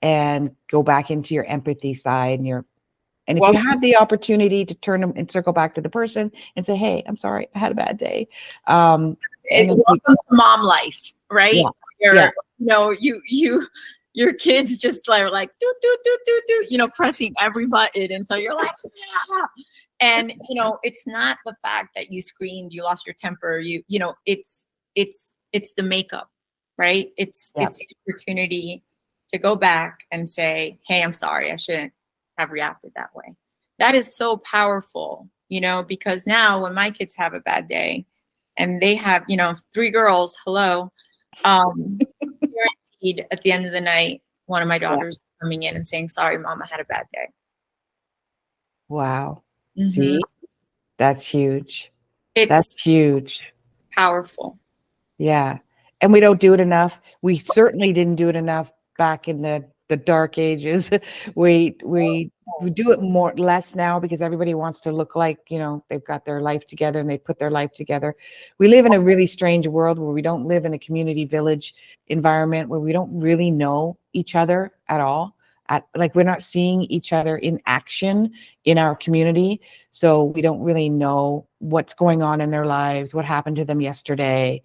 and go back into your empathy side. And if you have the opportunity to turn them and circle back to the person and say, hey, I'm sorry, I had a bad day. Welcome to mom life, right? Your kids just are like, do, pressing every button until you're like, yeah. And, it's not the fact that you screamed, you lost your temper, it's the makeup, right? It's the opportunity to go back and say, hey, I'm sorry, I shouldn't have reacted that way. That is so powerful, because now when my kids have a bad day and they have, 3 girls, hello, guaranteed at the end of the night, one of my daughters is coming in and saying, sorry, mom, I had a bad day. Wow. Mm-hmm. See, that's huge. That's huge. Powerful. Yeah. And we don't do it enough. We certainly didn't do it enough back in the dark ages. We do it less now because everybody wants to look like, they've got their life together and they put their life together. We live in a really strange world where we don't live in a community village environment, where we don't really know each other at all. We're not seeing each other in action in our community. So we don't really know what's going on in their lives, what happened to them yesterday.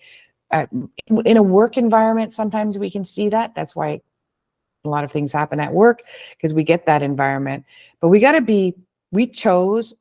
In a work environment, sometimes we can see that. That's why a lot of things happen at work, because we get that environment. But we chose,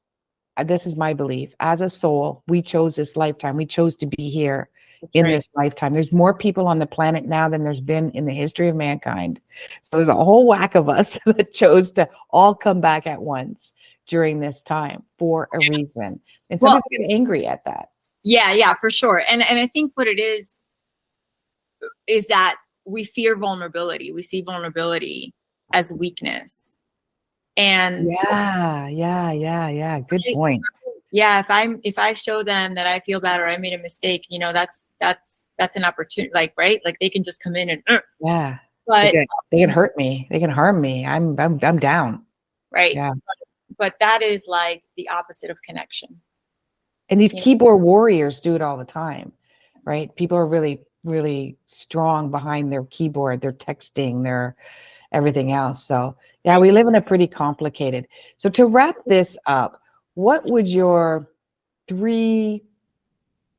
this is my belief, as a soul, we chose this lifetime. We chose to be here this lifetime. There's more people on the planet now than there's been in the history of mankind. So there's a whole whack of us that chose to all come back at once during this time for a reason. And some people get angry at that. Yeah, for sure. And I think what it is that we fear vulnerability. We see vulnerability as weakness. And yeah. Good point. Yeah, if I show them that I feel bad or I made a mistake, that's an opportunity, right? Like, they can just come in and but they can hurt me. They can harm me. I'm down. Right. Yeah. But that is like the opposite of connection. And these keyboard warriors do it all the time. right? People are really, really strong behind their keyboard, their texting, their everything else. So yeah, we live in a pretty complicated. So to wrap this up, what would your three,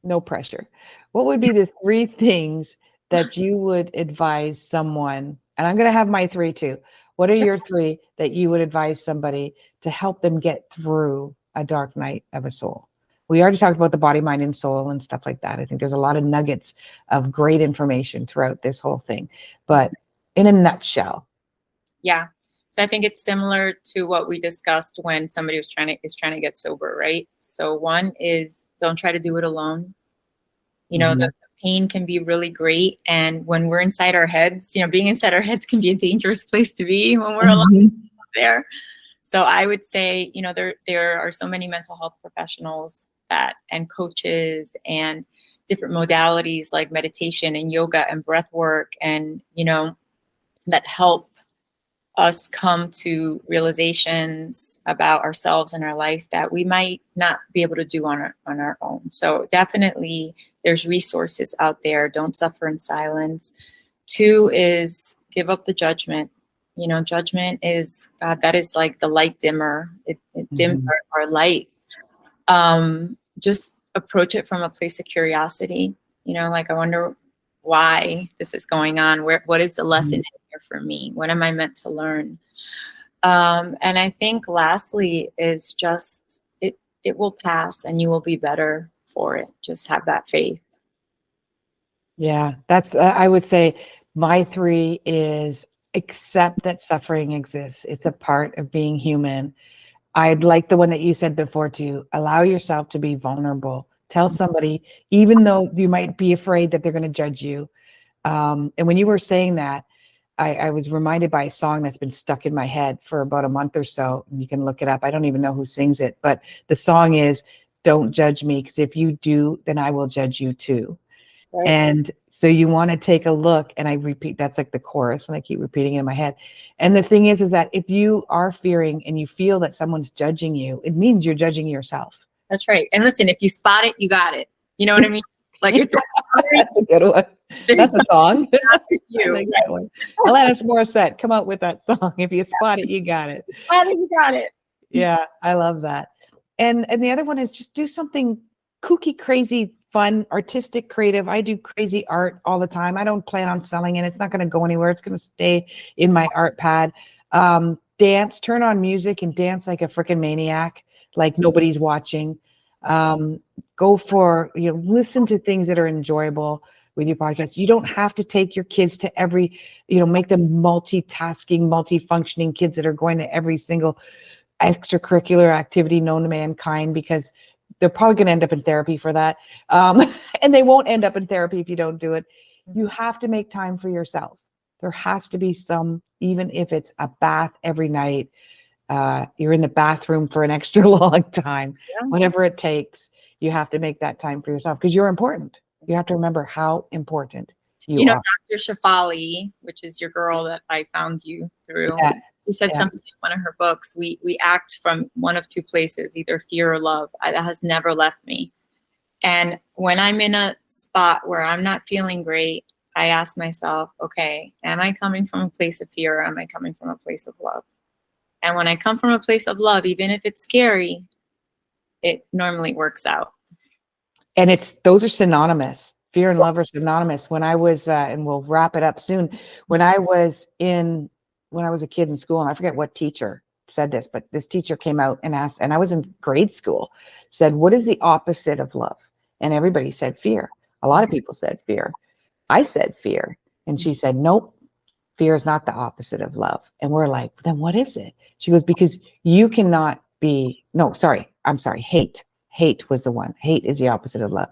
no pressure, what would be the three things that you would advise someone? And I'm going to have my three too. What are your three that you would advise somebody to help them get through a dark night of a soul? We already talked about the body, mind, and soul and stuff like that. I think there's a lot of nuggets of great information throughout this whole thing. But in a nutshell. Yeah. So I think it's similar to what we discussed when somebody is trying to get sober, right? So one is, don't try to do it alone. You know, the pain can be really great. And when we're inside our heads, you know, being inside our heads can be a dangerous place to be when we're alone there. So I would say, you know, there are so many mental health professionals and coaches and different modalities like meditation and yoga and breath work, and, you know, that help us come to realizations about ourselves and our life that we might not be able to do on our own. So definitely there's resources out there. Don't suffer in silence. Two is give up the judgment. You know, judgment is, God, that is like the light dimmer. It dims our light. Just approach it from a place of curiosity. You know, like, I wonder why this is going on. What is the lesson in here for me? What am I meant to learn? And I think lastly is just, it will pass and you will be better for it. Just have that faith. Yeah, that's, I would say my three is accept that suffering exists. It's a part of being human. I'd like the one that you said before too. Allow yourself to be vulnerable. Tell somebody, even though you might be afraid that they're going to judge you. And when you were saying that, I was reminded by a song that's been stuck in my head for about a month or so. You can look it up. I don't even know who sings it, but the song is, "Don't judge me, because if you do, then I will judge you too." Right. And so you want to take a look, and I repeat, that's like the chorus, and I keep repeating it in my head. And the thing is that if you are fearing and you feel that someone's judging you, it means you're judging yourself. That's right. And listen, if you spot it, you got it. You know what I mean? Like, if that's a good one. That's a song. You. Like that one. Alanis Morissette, come out with that song. If you spot it, you got it. Spot it, you got it. Yeah, I love that. And the other one is just do something kooky, crazy, fun, artistic, creative. I do crazy art all the time. I don't plan on selling it. It's not going to go anywhere. It's going to stay in my art pad. Dance, turn on music and dance like a freaking maniac, like nobody's watching. Go for, listen to things that are enjoyable with your podcast. You don't have to take your kids to every, make them multitasking, multifunctioning kids that are going to every single extracurricular activity known to mankind, because they're probably going to end up in therapy for that. And they won't end up in therapy if you don't do it. You have to make time for yourself. There has to be some, even if it's a bath every night, you're in the bathroom for an extra long time, whatever it takes, you have to make that time for yourself, because you're important. You have to remember how important you are. Dr. Shafali, which is your girl that I found you through, she said something in one of her books. We act from one of two places, either fear or love. That has never left me. And when I'm in a spot where I'm not feeling great, I ask myself, okay, am I coming from a place of fear, or am I coming from a place of love? And when I come from a place of love, even if it's scary, it normally works out. And those are synonymous. Fear and love are synonymous. When I was, and we'll wrap it up soon. When I was a kid in school, and I forget what teacher said this, but this teacher came out and asked, and I was in grade school, said, what is the opposite of love? And everybody said fear. A lot of people said fear. I said fear. And she said, nope, fear is not the opposite of love. And we're like, then what is it? She goes, because you cannot hate. Hate was the one. Hate is the opposite of love.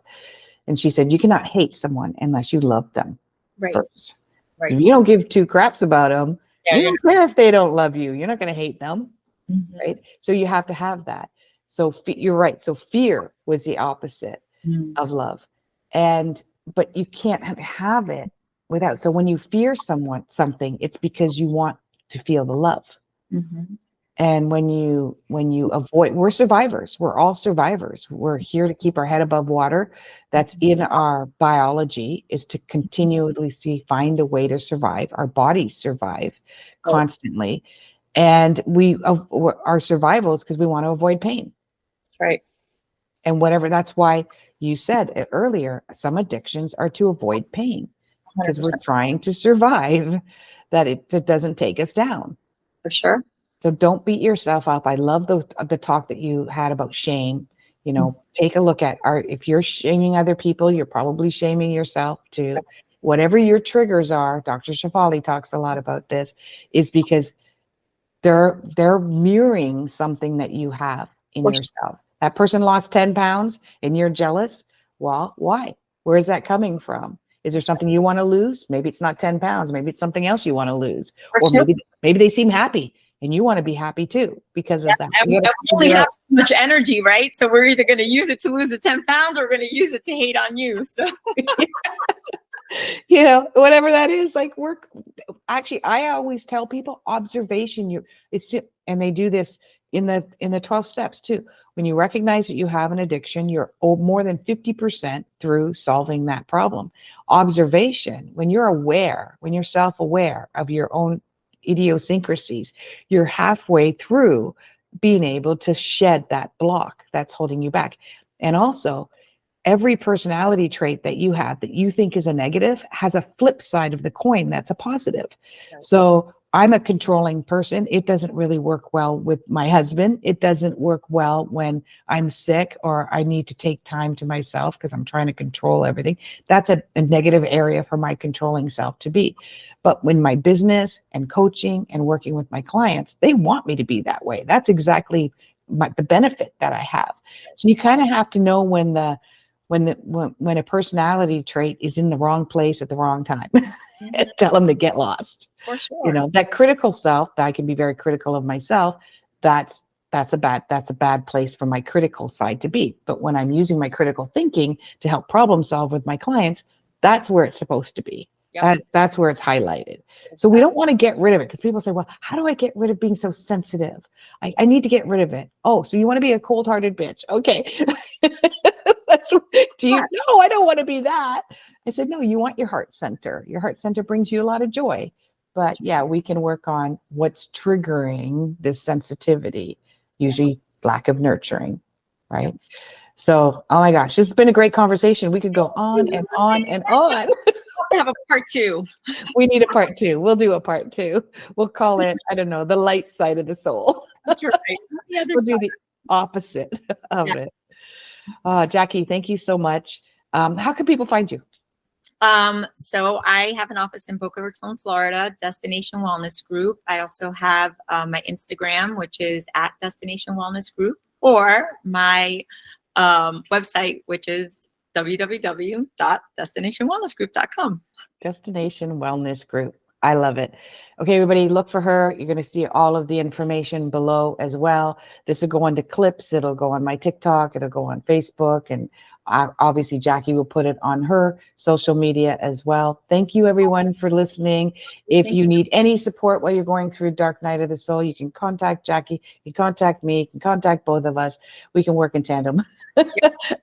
And she said, you cannot hate someone unless you love them first. Right. So if you don't give two craps about them, you don't care if they don't love you. You're not going to hate them, right? So you have to have that. So you're right. So fear was the opposite of love. But you can't have it without. So when you fear something, it's because you want to feel the love. And when you avoid, we're survivors. We're all survivors. We're here to keep our head above water. That's in our biology, is to continuously find a way to survive. Our bodies survive constantly. And our survival is because we want to avoid pain. Right. And whatever, that's why you said earlier, some addictions are to avoid pain, because 100%. we're trying to survive, that it doesn't take us down. For sure. So don't beat yourself up. I love the talk that you had about shame. You know, take a look at, if you're shaming other people, you're probably shaming yourself too. Whatever your triggers are, Dr. Shefali talks a lot about this, is because they're mirroring something that you have in yourself. That person lost 10 pounds and you're jealous. Well, why? Where is that coming from? Is there something you want to lose? Maybe it's not 10 pounds. Maybe it's something else you want to lose. Or maybe they seem happy and you want to be happy too because of that. And we only have so much energy, right? So we're either going to use it to lose the 10 pounds or we're going to use it to hate on you. So, you know, whatever that is, like actually, I always tell people observation, and they do this in the 12 steps too. When you recognize that you have an addiction, you're more than 50% through solving that problem. Observation, when you're aware, when you're self-aware of your own idiosyncrasies, you're halfway through being able to shed that block that's holding you back. And also, every personality trait that you have that you think is a negative has a flip side of the coin that's a positive. Right. So I'm a controlling person. It doesn't really work well with my husband. It doesn't work well when I'm sick or I need to take time to myself because I'm trying to control everything. That's a negative area for my controlling self to be. But when my business and coaching and working with my clients, they want me to be that way. That's exactly the benefit that I have. So you kind of have to know when a personality trait is in the wrong place at the wrong time. Tell them to get lost. For sure. You know, that critical self, that I can be very critical of myself, that's a bad place for my critical side to be. But when I'm using my critical thinking to help problem solve with my clients, that's where it's supposed to be. Yep. That's where it's highlighted. Exactly. So we don't want to get rid of it, because people say, well, how do I get rid of being so sensitive? I need to get rid of it. Oh, so you want to be a cold-hearted bitch. Okay. No, I don't want to be that. I said, no, you want your heart center. Your heart center brings you a lot of joy. But yeah, we can work on what's triggering this sensitivity, usually lack of nurturing, right? So, oh my gosh, this has been a great conversation. We could go on and on and on. Have a part 2. We need a part 2. We'll do a part 2. We'll call it, I don't know, the light side of the soul. That's right. We'll do the opposite of it. Jackie, thank you so much. How can people find you? So I have an office in Boca Raton, Florida, Destination Wellness Group. I also have my Instagram, which is at Destination Wellness Group, or my website, which is www.destinationwellnessgroup.com. Destination Wellness Group. I love it. Okay, everybody, look for her. You're going to see all of the information below as well. This will go into clips. It'll go on my TikTok. It'll go on Facebook. And obviously, Jackie will put it on her social media as well. Thank you, everyone, for listening. If you need any support while you're going through Dark Night of the Soul, you can contact Jackie. You can contact me. You can contact both of us. We can work in tandem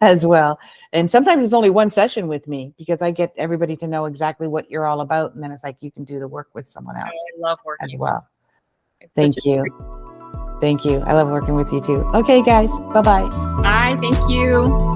as well. And sometimes it's only one session with me, because I get everybody to know exactly what you're all about. And then it's like you can do the work with someone else. I love working as well. Thank you. Thank you. I love working with you too. Okay, guys. Bye-bye. Bye. Thank you.